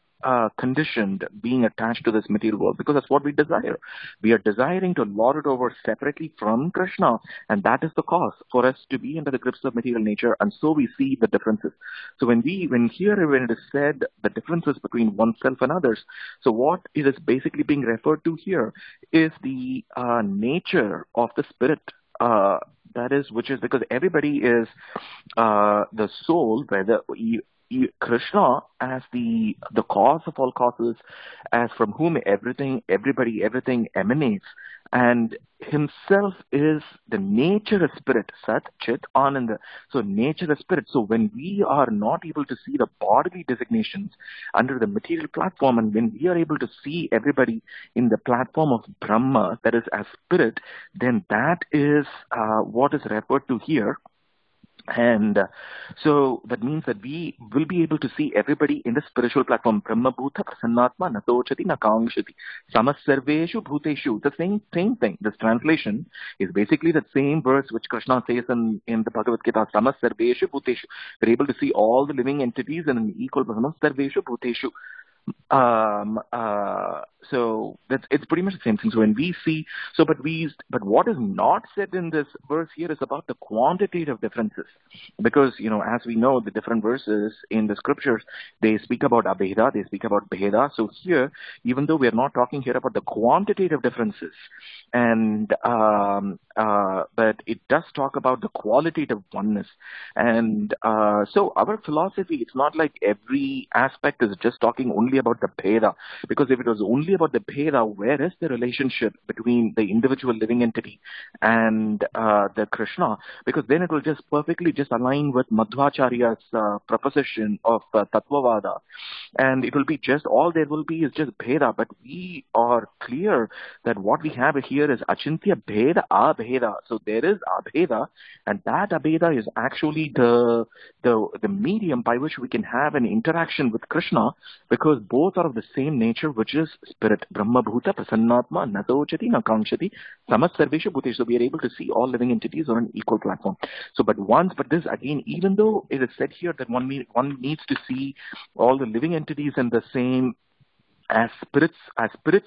conditioned being attached to this material world because that's what we desire. We are desiring to lord it over separately from Krishna, and that is the cause for us to be under the grips of material nature, and so we see the differences. So when it is said the differences between oneself and others, so what it is basically being referred to here is the nature of the spirit. That is, which is because everybody is the soul, whether Krishna as the cause of all causes, as from whom everything emanates, and himself is the nature of spirit, Sat, Chit, Ananda. So nature of spirit. So when we are not able to see the bodily designations under the material platform, and when we are able to see everybody in the platform of Brahma, that is as spirit, then that is what is referred to here. And so that means that we will be able to see everybody in the spiritual platform. Brahma Bhuta Prasannatma Natochati Nakangshati Samasarveshu Bhuteshu. The same thing. This translation is basically the same verse which Krishna says in the Bhagavad Gita. Samasarveshu Bhuteshu. We're able to see all the living entities in an equal Samasarveshu Bhuteshu. So it's pretty much the same thing. So when we see, but what is not said in this verse here is about the quantitative differences, because as we know, the different verses in the scriptures, they speak about abheda, they speak about bheda. So here, even though we are not talking here about the quantitative differences, and but it does talk about the qualitative oneness. And so our philosophy, it's not like every aspect is just talking only about the bheda, because if it was only about the bheda, where is the relationship between the individual living entity and the Krishna? Because then it will just perfectly just align with Madhvacharya's proposition of Tattvavada, and it will be just all there will be is just bheda. But we are clear that what we have here is achintya bheda abheda. So there is abheda, and that abheda is actually the medium by which we can have an interaction with Krishna, because both are of the same nature, which is spirit. Brahma Bhuta Prasannatma Natochati Nakangshati Samasarveshu Bhuteshu. So we are able to see all living entities on an equal platform. So but this again, even though it is said here that one needs to see all the living entities in the same as spirit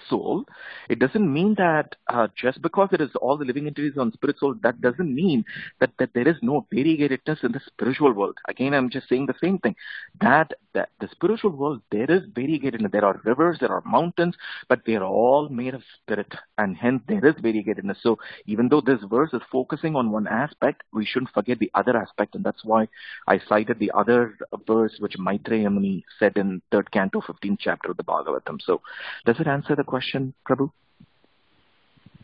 soul, it doesn't mean that just because it is all the living entities on spirit soul, that doesn't mean that there is no variegatedness in the spiritual world. Again, I'm just saying the same thing, that the spiritual world, there is variegatedness. There are rivers, there are mountains, but they are all made of spirit, and hence there is variegatedness. So even though this verse is focusing on one aspect, we shouldn't forget the other aspect, and that's why I cited the other verse which Maitreya Muni said in 3rd Canto, 15th chapter of the Bhagavatam. So, does it answer the question, Prabhu?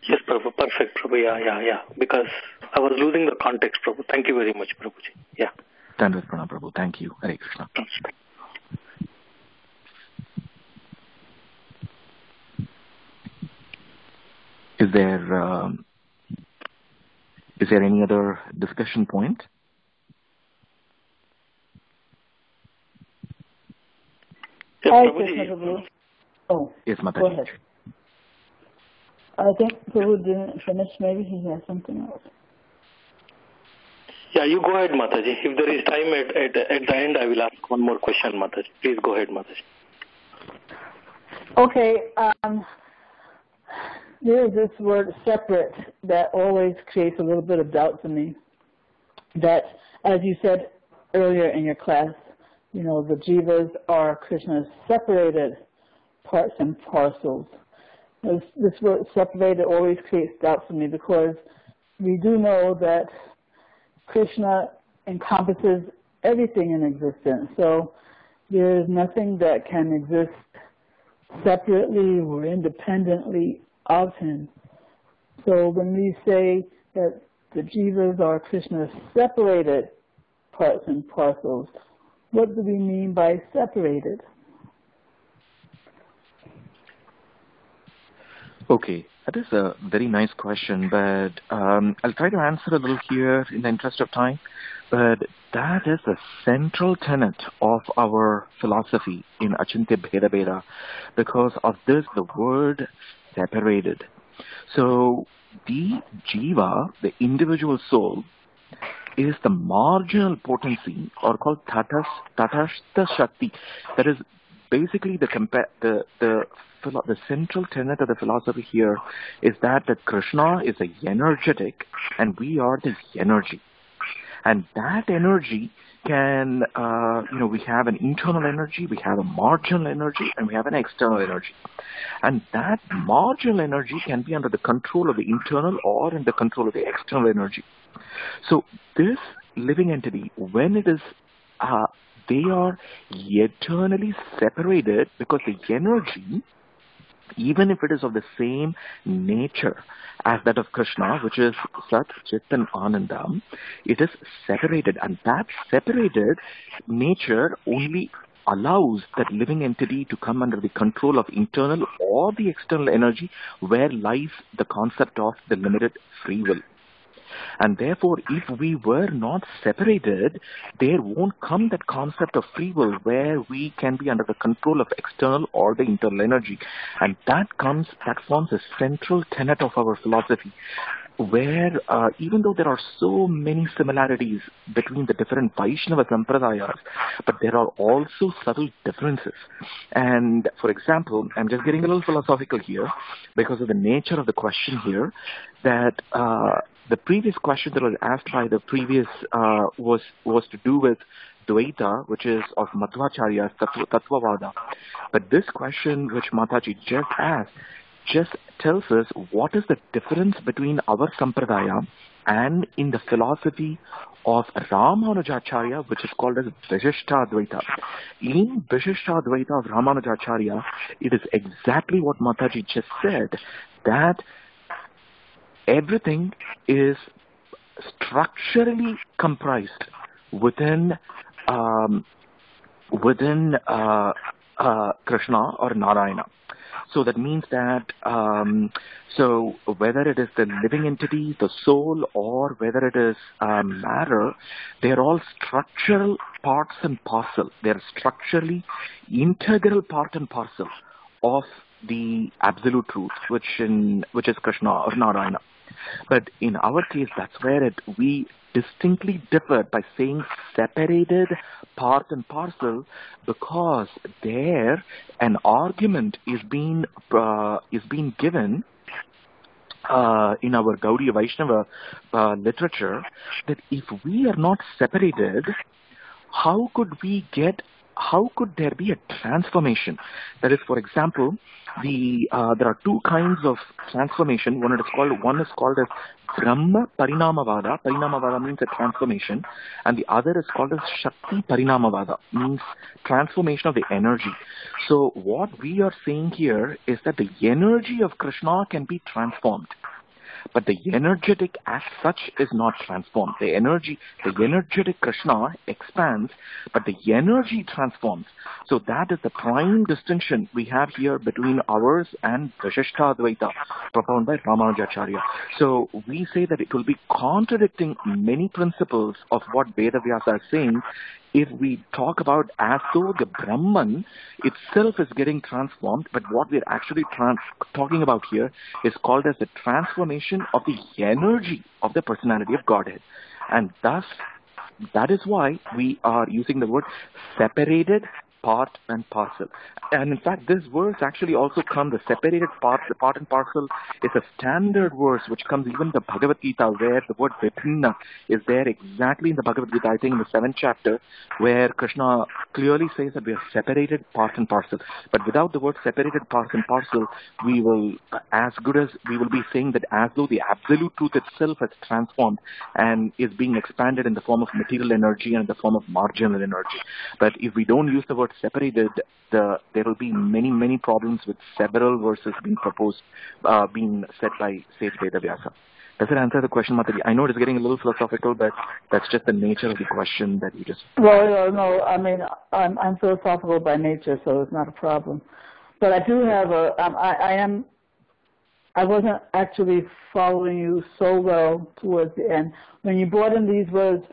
Yes, Prabhu. Perfect, Prabhu. Yeah. Because I was losing the context, Prabhu. Thank you very much, Prabhuji. Yeah. Dandavad Pranam, Prabhu. Thank you. Hare Krishna. Is there any other discussion point? Hi, Prabhuji. Krishna Prabhu. Oh, Yes, Mataji. go ahead. I think Prabhu didn't finish. Maybe he has something else. Yeah, you go ahead, Mataji. If there is time at the end, I will ask one more question, Mataji. Please go ahead, Mataji. Okay, there is this word separate that always creates a little bit of doubt to me. That, as you said earlier in your class, you know, the jivas are Krishna's separated parts and parcels. This word separated always creates doubt for me because we do know that Krishna encompasses everything in existence. So there is nothing that can exist separately or independently of him. So when we say that the jivas are Krishna's separated parts and parcels, what do we mean by separated? Okay, that is a very nice question, but I'll try to answer a little here in the interest of time. But that is the central tenet of our philosophy in Achintya Bheda Bheda. Because of this, the word separated. So the jiva, the individual soul, is the marginal potency, or called tatashta shakti. That is basically the central tenet of the philosophy here is that Krishna is a energetic and we are the energy. And that energy can, we have an internal energy, we have a marginal energy, and we have an external energy. And that marginal energy can be under the control of the internal or in the control of the external energy. So this living entity, when it is, they are eternally separated because the energy, even if it is of the same nature as that of Krishna, which is Sat, Chit and Anandam, it is separated. And that separated nature only allows that living entity to come under the control of internal or the external energy, where lies the concept of the limited free will. And therefore, if we were not separated, there won't come that concept of free will where we can be under the control of external or the internal energy. And that forms a central tenet of our philosophy, where even though there are so many similarities between the different Vaishnava Sampradayas, but there are also subtle differences. And for example, I'm just getting a little philosophical here because of the nature of the question here, that the previous question that was asked by the previous was to do with Dvaita, which is of Madhvacharya's Tattvavada. But this question which Mataji just asked just tells us what is the difference between our Sampradaya and in the philosophy of Ramanujacharya, which is called as Vishishtadvaita. In Vishishtadvaita of Ramanujacharya, it is exactly what Mataji just said, that everything is structurally comprised within Krishna or Narayana. So that means that so whether it is the living entity, the soul, or whether it is matter, they are all structural parts and parcel. They are structurally integral part and parcel of the absolute truth, which is Krishna or Narayana. But in our case, that's where we distinctly differ by saying separated part and parcel, because there an argument is being given in our Gaudiya Vaishnava literature, that if we are not separated, how could there be a transformation? That is, for example, there are two kinds of transformation. One is called as Brahma Parinamavada. Parinamavada means a transformation, and the other is called as Shakti Parinamavada, means transformation of the energy. So what we are saying here is that the energy of Krishna can be transformed, but the energetic as such is not transformed. The energetic Krishna expands, but the energy transforms. So that is the prime distinction we have here between ours and Vishishtadvaita, propounded by Ramanujacharya. So we say that it will be contradicting many principles of what Vedavyasa is saying if we talk about as though the Brahman itself is getting transformed, but what we're actually talking about here is called as the transformation of the energy of the personality of Godhead. And thus, that is why we are using the word separated part and parcel. And in fact, this verse actually also comes, the separated part, the part and parcel is a standard verse which comes even in the Bhagavad Gita, where the word vibhinna is there exactly in the Bhagavad Gita, I think in the 7th chapter, where Krishna clearly says that we are separated part and parcel. But without the word separated part and parcel, we will, as good as we will be saying that as though the absolute truth itself has transformed and is being expanded in the form of material energy and in the form of marginal energy. But if we don't use the word separated, there will be many problems with several verses being proposed, being said by sage Vedavyasa. Does it answer the question, Mataji? I know it is getting a little philosophical, but that's just the nature of the question that you just... Well, no, I mean, I'm philosophical by nature, so it's not a problem. But I do have I wasn't actually following you so well towards the end. When you brought in these words,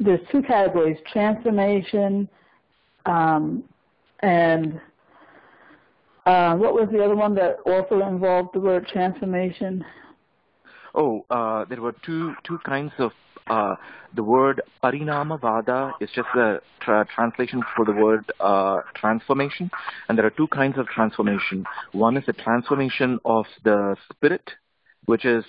there's two categories, transformation and what was the other one that also involved the word transformation? There were two kinds of, the word parinamavada is just the translation for the word transformation, and there are two kinds of transformation. One is the transformation of the spirit, which is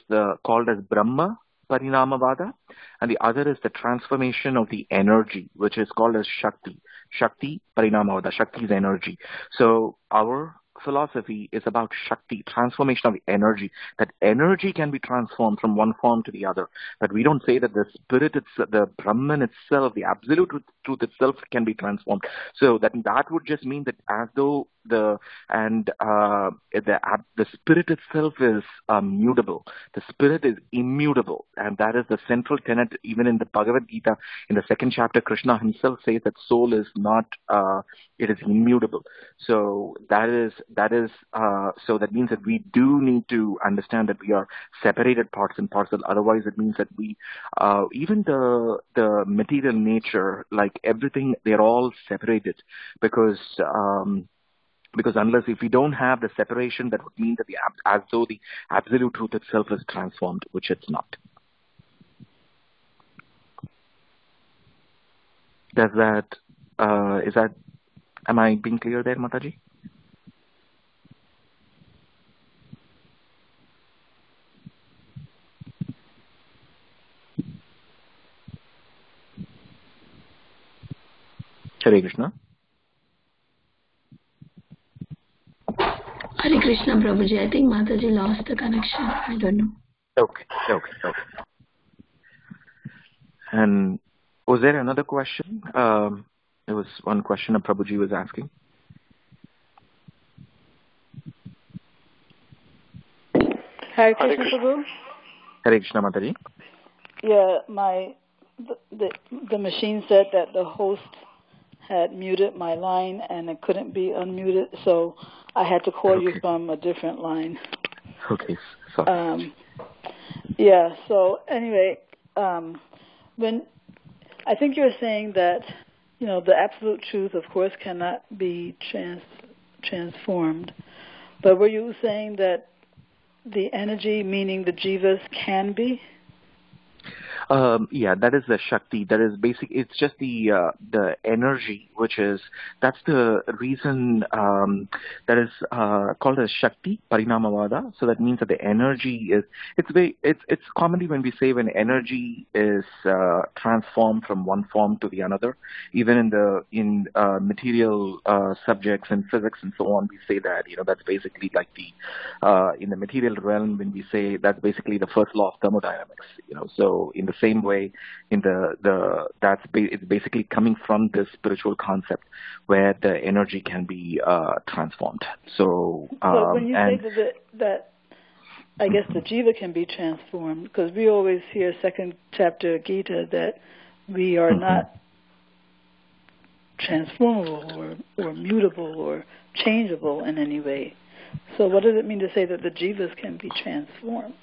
called as Brahma Parinamavada, and the other is the transformation of the energy, which is called as Shakti Parinamavada. Shakti is energy. So our philosophy is about Shakti, transformation of the energy. That energy can be transformed from one form to the other. But we don't say that the spirit, the Brahman itself, the absolute truth itself can be transformed. So that would just mean that as though the spirit itself is mutable. The spirit is immutable, and that is the central tenet. Even in the Bhagavad Gita, in the 2nd chapter, Krishna himself says that soul is not. It is immutable. So so that means that we do need to understand that we are separated parts and parcel. Otherwise, it means that we even the material nature, like everything, they're all separated because unless if we don't have the separation, that would mean that as though the absolute truth itself is transformed, which it's not. Am I being clear there, Mataji? Hare Krishna. Hare Krishna, Prabhuji. I think Mataji lost the connection. I don't know. Okay. And was there another question? There was one question that Prabhuji was asking. Hare Krishna, Prabhu. Hare Krishna, Mataji. Yeah, the machine said that the host had muted my line and it couldn't be unmuted, so I had to call you from a different line. Okay, sorry. So anyway, when I think you're saying that, the absolute truth, of course, cannot be transformed, but were you saying that the energy, meaning the jivas, can be? That is the Shakti. That is basic. It's just the energy, that's the reason that is called as Shakti Parinamavada. So that means that the energy is. It's commonly when we say when energy is transformed from one form to the another. Even in material subjects and physics and so on, we say that that's basically like in the material realm when we say that's basically the first law of thermodynamics. So in the same way, it's basically coming from this spiritual concept where the energy can be transformed. So when you say that I guess the jiva can be transformed, because we always hear 2nd chapter Gita that we are not transformable or mutable or changeable in any way. So what does it mean to say that the jivas can be transformed?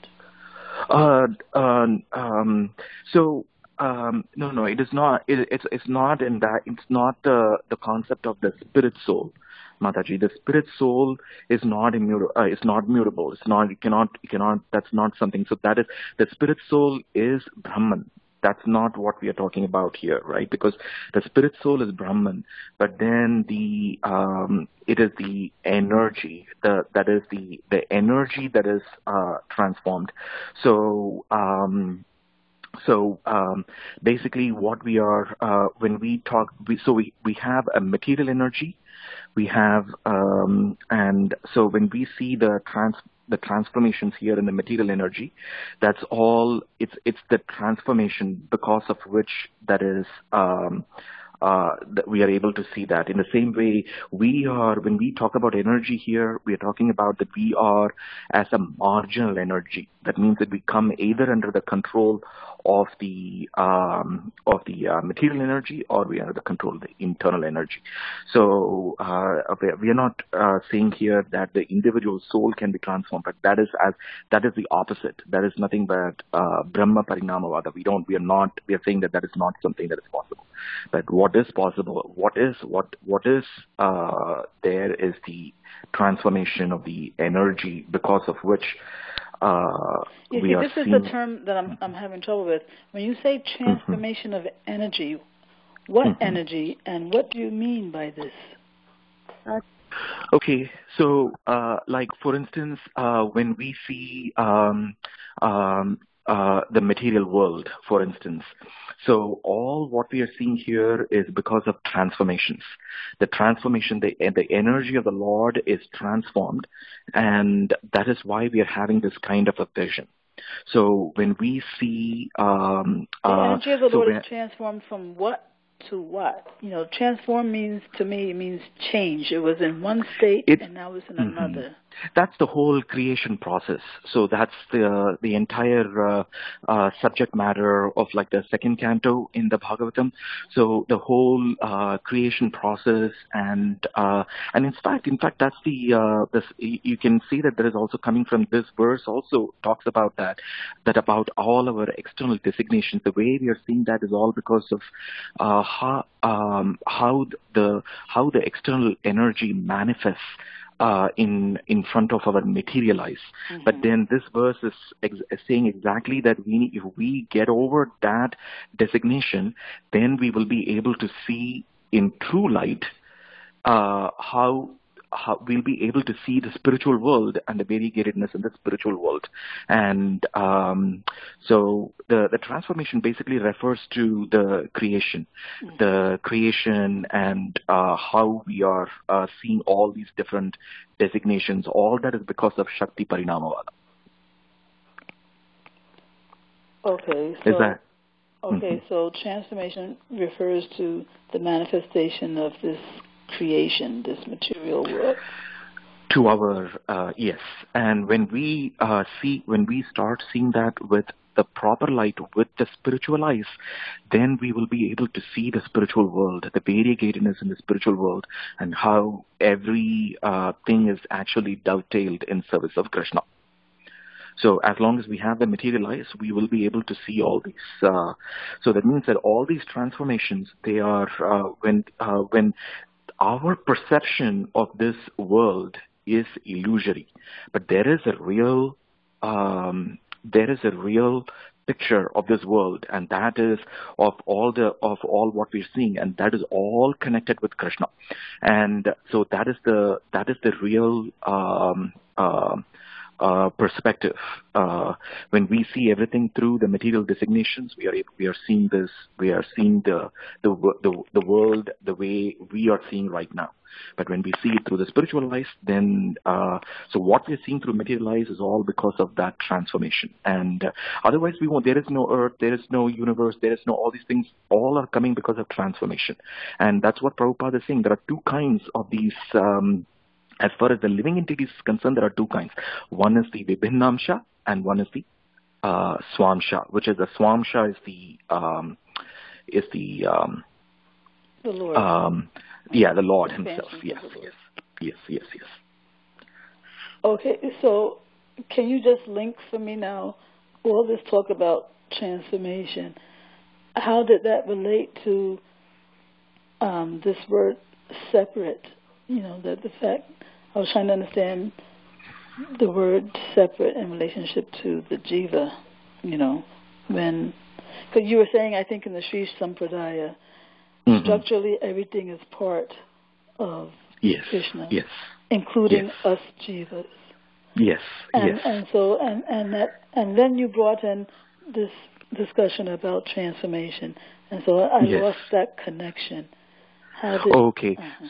So No, it is not. It's not in that. It's not the concept of the spirit soul, Mataji. The spirit soul is not immutable. It's not mutable. It's not. You cannot. That's not something. So that is the spirit soul is Brahman. That's not what we are talking about here, right? Because the spirit soul is Brahman, but then it is the energy. That is the energy that is transformed. So. Basically what we are, when we talk, we have a material energy, we have, and so when we see the transformations here in the material energy, that's all, it's the transformation because of which that is, that we are able to see that. In the same way, when we talk about energy here, we are talking about that we are as a marginal energy. That means that we come either under the control of the material energy, or we are under the control of the internal energy. So we are not saying here that the individual soul can be transformed, but that is the opposite. That is nothing but Brahma Parinamavada. We are saying that is not something that is possible. But what is possible? What is there is the transformation of the energy because of which we are this is the term that I'm having trouble with. When you say transformation of energy, what energy and what do you mean by this? Okay, so like for instance, when we see the material world, for instance, so all what we are seeing here is because of transformations. The transformation, the energy of the Lord is transformed, and that is why we are having this kind of a vision. So when we see the energy of the Lord is transformed from what to what? Transform means, to me, it means change. It was in one state and now it's in another. That's the whole creation process. So that's the entire subject matter of like the second canto in the Bhagavatam. So the whole creation process, and in fact that's this. You can see that there is also coming from this verse also talks about that about all our external designations. The way we are seeing that is all because of how the external energy manifests in front of our material eyes. But then this verse is saying exactly that if we get over that designation, then we will be able to see in true light how we'll be able to see the spiritual world and the variegatedness in the spiritual world. And so the transformation basically refers to the creation, and how we are seeing all these different designations. All that is because of Shakti Parinamavada. Okay. So, is that? Okay, so transformation refers to the manifestation of this creation, this material world. To our yes, and when we start seeing that with the proper light, with the spiritual eyes, then we will be able to see the spiritual world, the variegatedness in the spiritual world, and how every thing is actually dovetailed in service of Krishna. So as long as we have the material eyes, we will be able to see all these. So that means that all these transformations, they are when our perception of this world is illusory, but there is a real picture of this world, and that is of all what we're seeing, and that is all connected with Krishna. And so that is the real perspective. When we see everything through the material designations, we are seeing this. We are seeing the world the way we are seeing right now. But when we see it through the spiritual eyes, then so what we are seeing through material eyes is all because of that transformation. And otherwise, we won't. There is no earth. There is no universe. There is no all these things. All are coming because of transformation. And that's what Prabhupada is saying. There are two kinds of these. As far as the living entities is concerned, there are two kinds. One is the Vibhinnamsha, and one is the Swamsha, which is the Swamsha is the Lord. The Lord Himself. Yes. Okay, so can you just link for me now all this talk about transformation? how did that relate to this word separate? That the fact I was trying to understand the word separate in relationship to the jiva. When because you were saying, I think in the Sri Sampradaya, structurally everything is part of Krishna, including us jivas. And then you brought in this discussion about transformation, and so I lost that connection.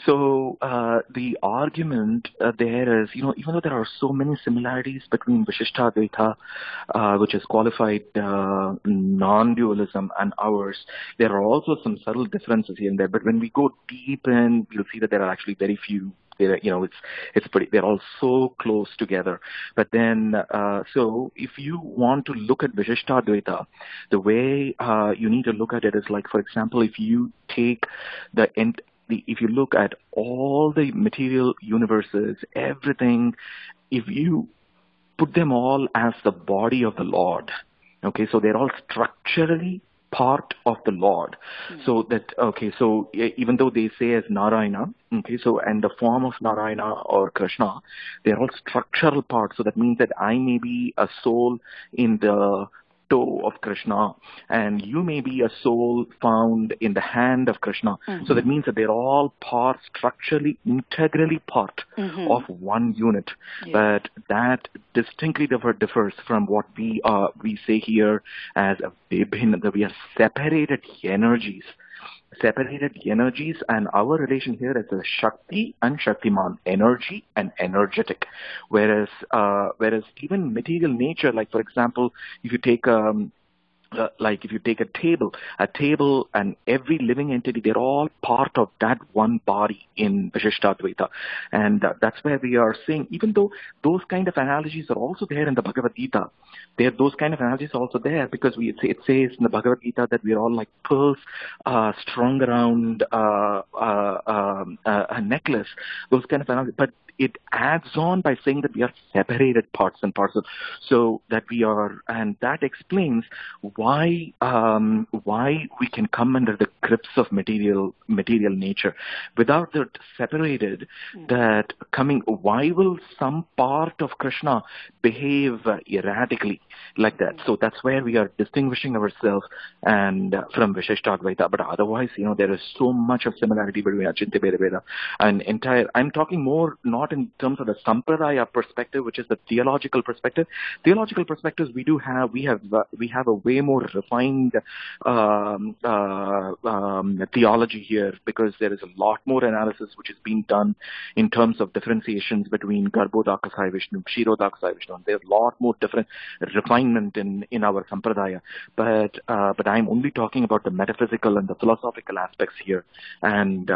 So the argument there is, even though there are so many similarities between Vishishtadvaita, which is qualified non-dualism, and ours, there are also some subtle differences here and there. But when we go deep in, you'll see that there are actually very few. It's pretty. They're all so close together. But then, so if you want to look at Vishishtadvaita, the way you need to look at it is like, for example, if you take if you look at all the material universes, everything, if you put them all as the body of the Lord, so they're all structurally part of the Lord. So that, so even though they say as Narayana, and the form of Narayana or Krishna, they're all structural parts. So that means that I may be a soul in the toe of Krishna, and you may be a soul found in the hand of Krishna. So that means that they're all part, structurally, integrally part of one unit. But that distinctly differs from what we say here as that we are separated energies. And our relation here is a Shakti and Shaktiman, energy and energetic. Whereas even material nature, like for example, if you take a table and every living entity, they're all part of that one body in Vishishtadvaita. And that's where we are saying, even though those kind of analogies are also there in the Bhagavad Gita, those kind of analogies are also there because it says in the Bhagavad Gita that we are all like pearls strung around a necklace, those kind of analogies. But it adds on by saying that we are separated parts and parcels, so that we are, and that explains why we can come under the grips of material nature without that separated. That coming, why will some part of Krishna behave erratically like that? So that's where we are distinguishing ourselves and from Vishishtadvaita. But otherwise, there is so much of similarity between Achintya Bheda and entire. I'm talking more not in terms of the Sampradaya perspective, which is the theological perspective. Theological perspectives we have a way more refined theology here, because there is a lot more analysis which is being done in terms of differentiations between Garbhodakasaya Vishnu, Kshirodakasaya Vishnu. There's a lot more different refinement in our Sampradaya. But I'm only talking about the metaphysical and the philosophical aspects here, and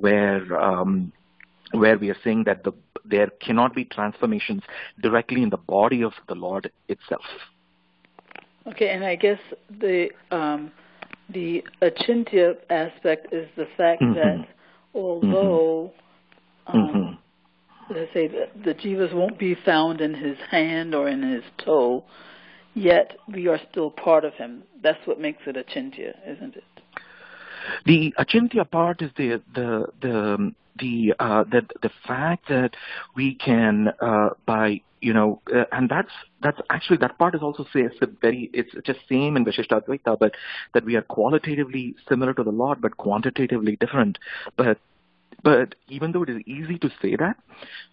where we are saying that there cannot be transformations directly in the body of the Lord itself. Okay, and I guess the Achintya aspect is the fact that although let's say the jivas won't be found in his hand or in his toe, yet we are still part of him. That's what makes it Achintya, isn't it? The Achintya part is the fact that we can and that's actually, that part is also it's just same in Vishishtadvaita, but that we are qualitatively similar to the Lord but quantitatively different. But even though it is easy to say that,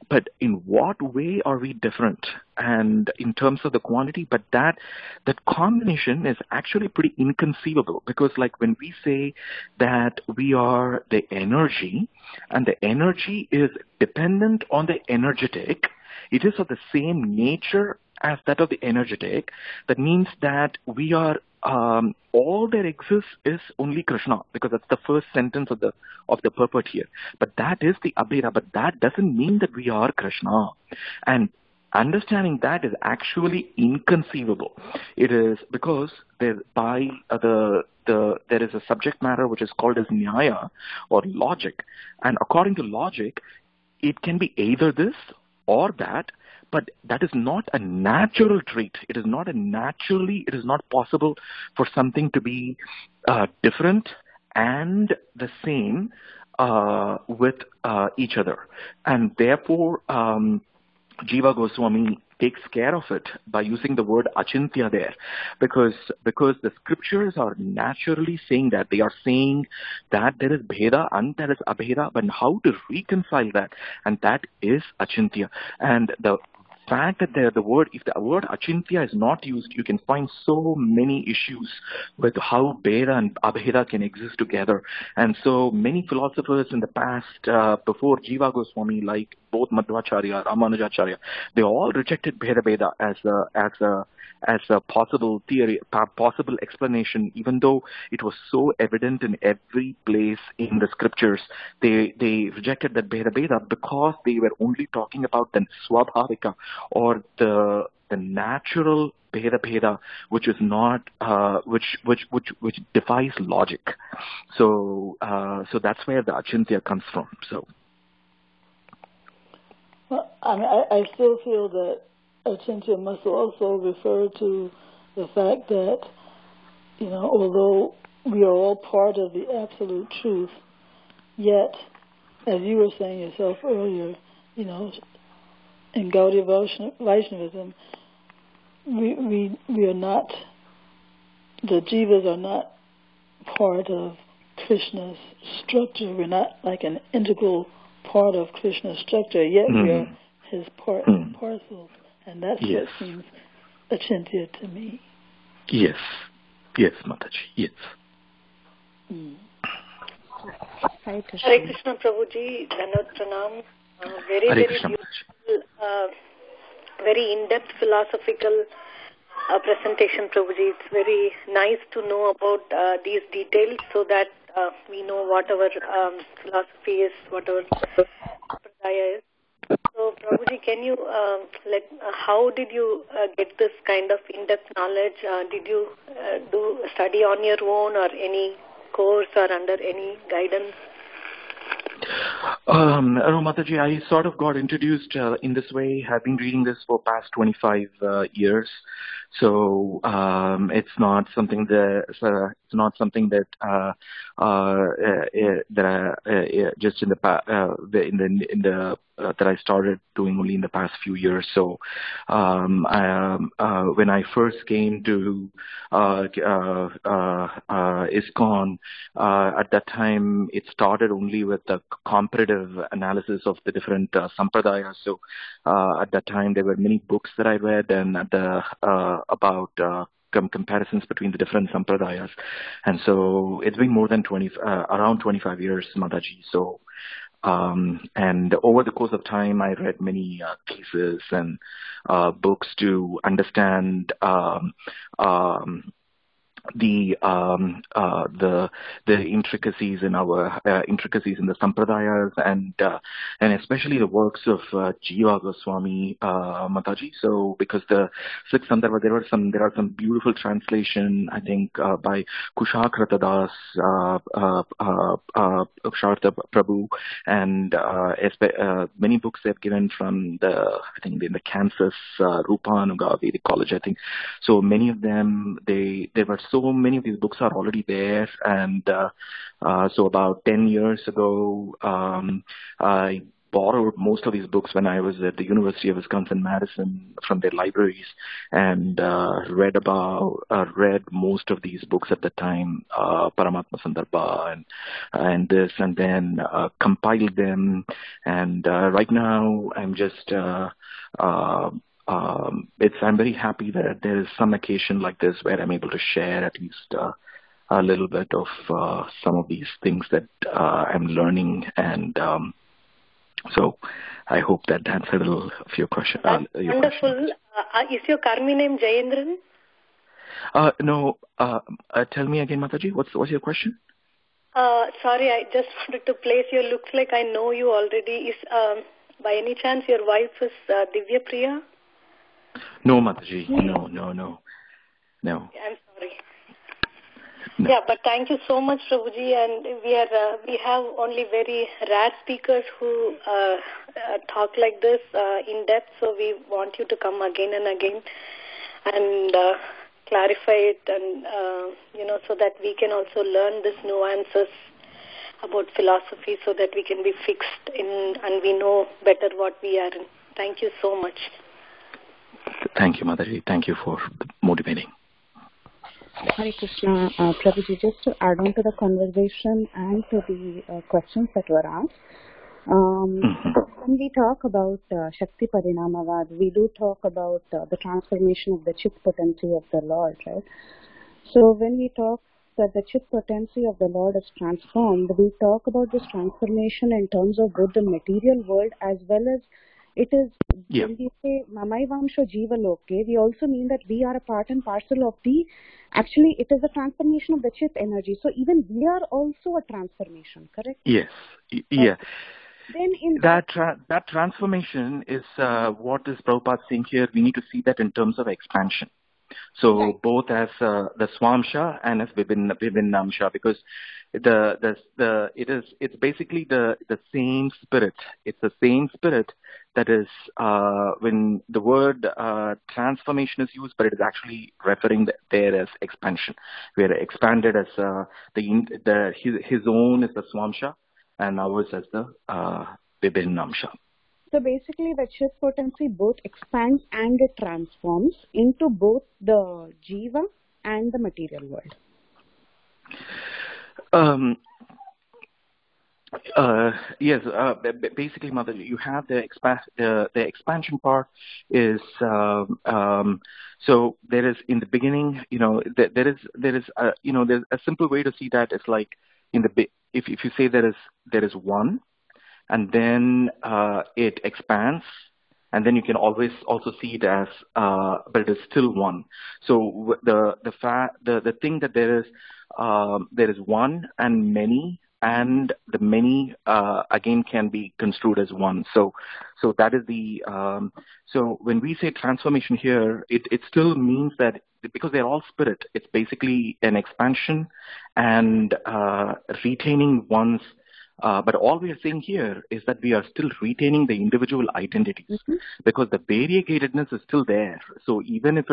but in what way are we different? And in terms of the quantity, but that combination is actually pretty inconceivable, because like when we say that we are the energy, and the energy is dependent on the energetic, it is of the same nature as that of the energetic. That means that we are all that exists is only Krishna, because that's the first sentence of the purport here. But that is the Abheda, but that doesn't mean that we are Krishna. And understanding that is actually inconceivable. It is because there is a subject matter which is called as Nyaya, or logic. And according to logic, it can be either this or that, but that is not a natural trait. It is not possible for something to be different and the same with each other. And therefore, Jiva Goswami takes care of it by using the word achintya there, because the scriptures are naturally saying that. They are saying that there is bheda and there is abheda, but how to reconcile that, and that is achintya. And the fact that if the word achintya is not used, you can find so many issues with how Bheda and Abheda can exist together. And so many philosophers in the past, before Jiva Goswami, like both Madhvacharya, Ramanujacharya, they all rejected Bheda as a possible theory, possible explanation, even though it was so evident in every place in the scriptures. They rejected that Bheda because they were only talking about the swabhavika, or the natural Bheda, which is not which defies logic. So that's where the achintya comes from. So, well, I still feel that achintya must also refer to the fact that, although we are all part of the absolute truth, yet, as you were saying yourself earlier, in Gaudiya Vaishnavism, we are not, the jivas are not part of Krishna's structure. We're not like an integral part of Krishna's structure, yet we are his part and parcel. And that's what seems achintya to me. Yes, Mataji, yes. Hare Krishna, Prabhuji, Dandavat Pranam. Very beautiful, very in-depth philosophical presentation, Prabhuji. It's very nice to know about these details, so that we know what our philosophy is, what our pradaya is. So, Prabhuji, can you how did you get this kind of in-depth knowledge? Did you do study on your own, or any course, or under any guidance? Mataji, I sort of got introduced in this way. I've been reading this for past 25 years, so it's not something that just in the that I started doing only in the past few years. So when I first came to ISKCON, at that time it started only with the comparative analysis of the different sampradayas. So at that time there were many books that I read, and about comparisons between the different sampradayas. And so it's been more than around 25 years, Mataji. So and over the course of time, I read many theses and books to understand the intricacies in the sampradayas, and especially the works of Jiva Goswami, Mataji. So because the sixth Sandarbha, there are some beautiful translation, I think, by Kushakrata Das, Kushakrata Prabhu, and many books they've given from in the Kansas Rupanuga Vedic College, I think. So many of them, there were so many of these books are already there, and so about 10 years ago, I borrowed most of these books when I was at the University of Wisconsin-Madison from their libraries, and read most of these books at the time, Paramatma Sandarbha and this, and then compiled them, and right now I'm just I'm very happy that there is some occasion like this where I'm able to share at least a little bit of some of these things that I'm learning, and so I hope that answered a few questions. Wonderful. Is your Karmi name Jayendran? No. Tell me again, Mataji. What's your question? Sorry, I just wanted to place you. Looks like I know you already. Is by any chance your wife is Divya Priya? No, Mataji. No. I'm sorry. No. Yeah, but thank you so much, Prabhuji. And we have only very rare speakers who talk like this in depth. So we want you to come again and again and clarify it, and so that we can also learn these nuances about philosophy, so that we can be fixed in and we know better what we are in. Thank you so much. Thank you, Mataji. Thank you for motivating. Hare Krishna. Prabhuji, just to add on to the conversation and to the questions that were asked, when we talk about Shakti Parinamavad, we do talk about the transformation of the Chit potency of the Lord, right? So when we talk that the Chit potency of the Lord is transformed, we talk about this transformation in terms of both the material world as well as it is, when we say Mamaivamsho Jiva Loke, we also mean that we are a part and parcel of actually it is a transformation of the Chit energy. So even we are also a transformation, correct? Yes. Yeah. Then in that transformation is what is Prabhupada saying here. We need to see that in terms of expansion. So both as the Swamsha and as Vivinnamsha, because it's basically the same spirit. It's the same spirit that is when the word transformation is used, but it is actually referring there as expansion. We are expanded as his own is the Swamsha and ours as the Vivinnamsha. So basically the Chit potency both expands and it transforms into both the Jiva and the material world. Yes, basically, Mother, you have the expansion part is so there is in the beginning, there is there's a simple way to see that. It's like if you say there is one, and then it expands, and then you can always also see it as but it is still one. So the thing that there is one and many, and the many again can be construed as one. So that is the so when we say transformation here, it still means that because they're all spirit, it's basically an expansion and retaining one's. But all we are saying here is that we are still retaining the individual identities, because the variegatedness is still there. So even if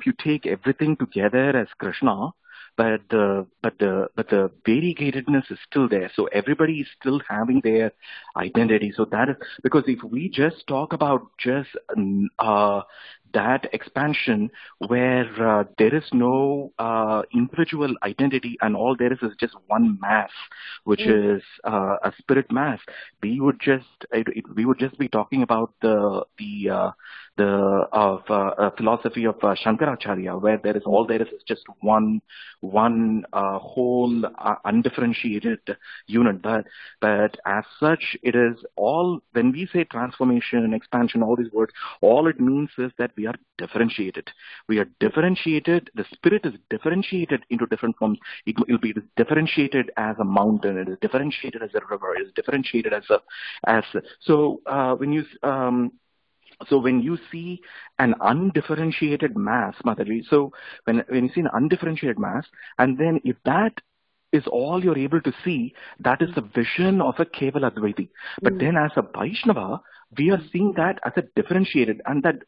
you take everything together as Krishna, but the variegatedness is still there. So everybody is still having their identity. So that is because if we just talk about just that expansion where there is no individual identity and all there is just one mass, which is a spirit mass, we would just be talking about the philosophy of Shankaracharya, where there is just one whole undifferentiated unit. But as such, it is all, when we say transformation, expansion, all these words, all it means is that we are differentiated. We are differentiated. The spirit is differentiated into different forms. It will be differentiated as a mountain. It is differentiated as a river. It is differentiated So when you see an undifferentiated mass, Mataji, so when you see an undifferentiated mass, and then if that is all you're able to see, that is the vision of a Kevala Advaiti. But then as a Vaishnava, we are seeing that as a differentiated, and that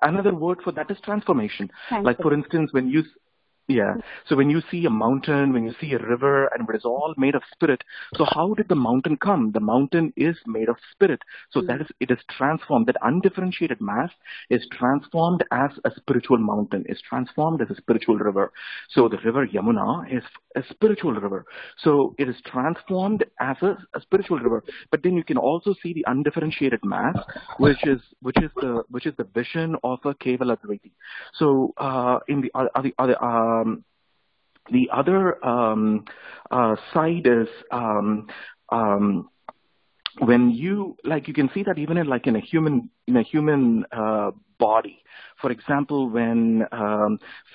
another word for that is transformation. Like for instance, so when you see a mountain, when you see a river, and it is all made of spirit, so how did the mountain come? The mountain is made of spirit. So it is transformed. That undifferentiated mass is transformed as a spiritual mountain, is transformed as a spiritual river. So the river Yamuna is a spiritual river. So it is transformed as a spiritual river. But then you can also see the undifferentiated mass, which is the vision of a Kevala Advaiti. So in the other side is when you can see that even in a human body, For example, when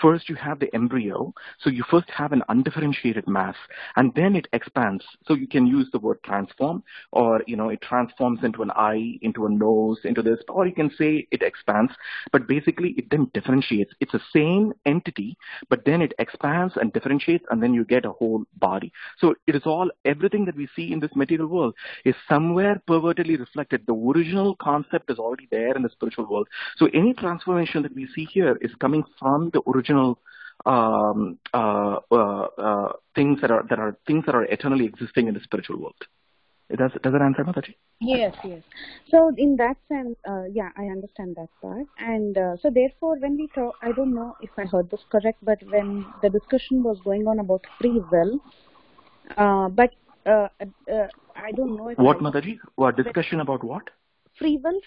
first you have the embryo, so you first have an undifferentiated mass, and then it expands. So you can use the word transform, or it transforms into an eye, into a nose, into this, or you can say it expands. But basically, it then differentiates. It's the same entity, but then it expands and differentiates, and then you get a whole body. So it is all, everything that we see in this material world is somewhere pervertedly reflected. The original concept is already there in the spiritual world. So any transformation that we see here is coming from the original things that are eternally existing in the spiritual world. Does that answer, Mataji? Yes. So in that sense, I understand that part. And so therefore, when we talk, I don't know if I heard this correct, but when the discussion was going on about free will, I don't know if what, Mataji? What discussion about what? Free will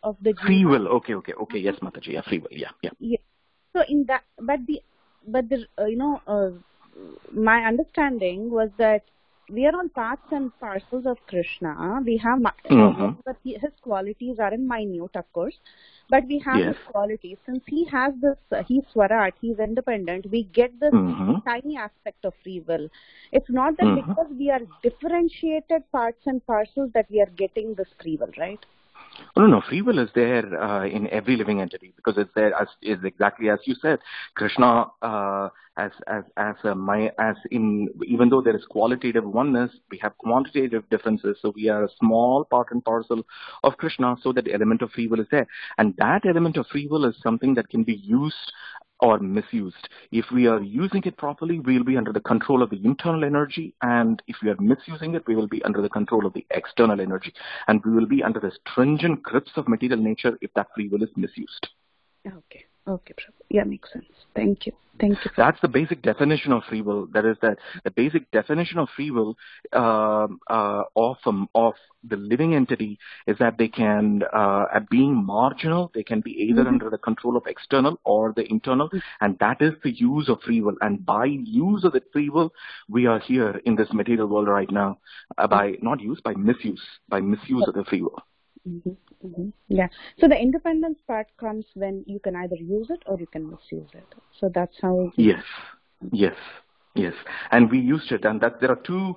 of the jiva. Free will. Okay. Yes, Mataji. Yeah, free will. Yeah. So in that, but my understanding was that we are all parts and parcels of Krishna. We have but his qualities are in minute, of course, but we have his qualities. Since he has this, he's Swarat, he's independent, we get this tiny aspect of free will. It's not that because we are differentiated parts and parcels that we are getting this free will, right? No. Free will is there in every living entity, because it's there is exactly as you said. Krishna, even though there is qualitative oneness, we have quantitative differences. So we are a small part and parcel of Krishna. So that element of free will is there, and that element of free will is something that can be used or misused. If we are using it properly, we will be under the control of the internal energy, and if we are misusing it, we will be under the control of the external energy, and we will be under the stringent grips of material nature if that free will is misused. Okay, Prabhu. Yeah, makes sense. Thank you. That's the basic definition of free will. That is that the basic definition of free will of the living entity is that they can, at being marginal, they can be either under the control of external or the internal, and that is the use of free will. And by use of the free will, we are here in this material world right now. By misuse of the free will. Yeah. So the independence part comes when you can either use it or you can misuse it. So that's how. Yes, and we used it, and that there are two,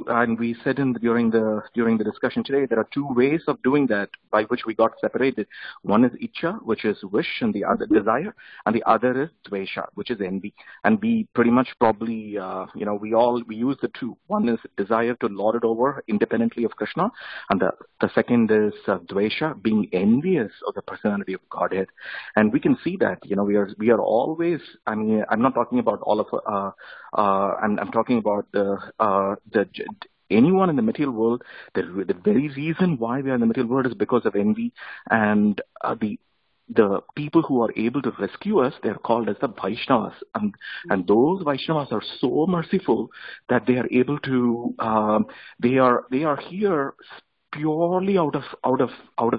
and we said during the discussion today, there are two ways of doing that by which we got separated. One is ichcha, which is wish, and the other desire, and the other is dvesha, which is envy. And we pretty much probably, we use the two. One is desire to lord it over independently of Krishna, and the second is dvesha, being envious of the personality of Godhead. And we can see that, we are always. I mean, I'm not talking about all of. I'm talking about anyone in the material world. The very reason why we are in the material world is because of envy, and the people who are able to rescue us, they're called as the Vaishnavas, and those Vaishnavas are so merciful that they are able to they are here purely out of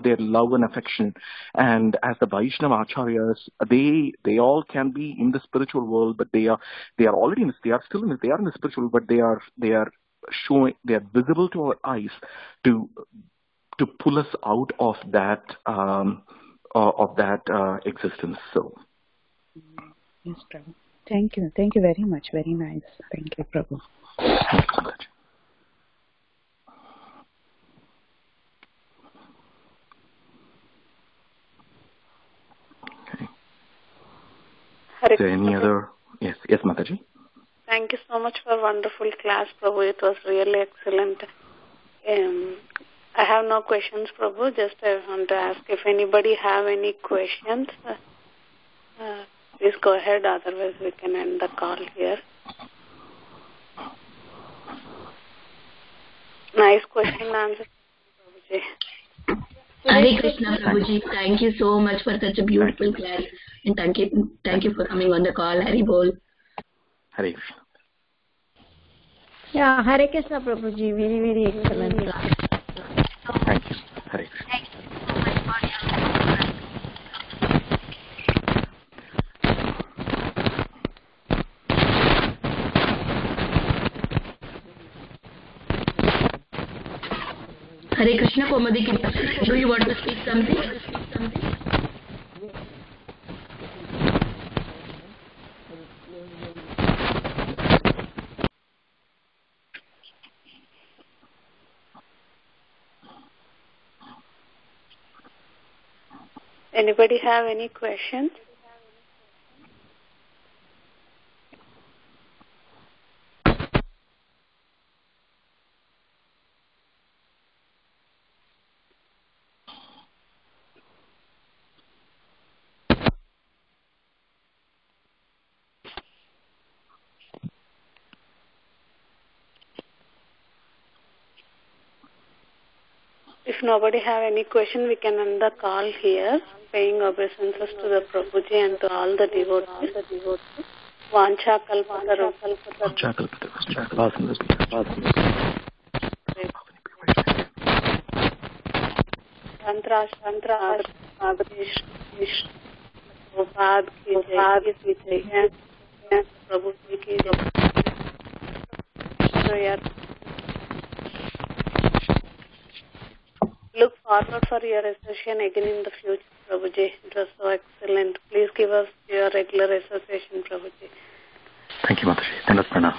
their love and affection. And as the Vaishnava Acharyas, they all can be in the spiritual world, but they are already in the spiritual world, but they are visible to our eyes to pull us out of that existence. So yes, Prabhu. Thank you very much. Very nice. Thank you, Prabhu. Thanks so much. Is there any other? Yes, Mataji. Thank you so much for a wonderful class, Prabhu. It was really excellent. I have no questions, Prabhu. Just I want to ask if anybody have any questions. Please go ahead. Otherwise, we can end the call here. Nice question and answer, Prabhuji. Hare Krishna, Prabhuji. Thank you so much for such a beautiful class, and thank you for coming on the call. Hari Bol. Hare Krishna. Yeah, Hare Krishna, Prabhuji. Very, very excellent class. Thank you. Hare Krishna. Thank you so much for your Hare Krishna, Komadi. Do you want to speak something? Anybody have any questions? If nobody have any question, we can end the call here, paying obeisances to the Prabhuji and to all the devotees. Vancha kalpataru. Tantra Adesh Prabhupada ki jai, Prabhuji ki jai. Look forward for your association again in the future, Prabhuji. It was so excellent. Please give us your regular association, Prabhuji. Thank you, Mataji. Pranam.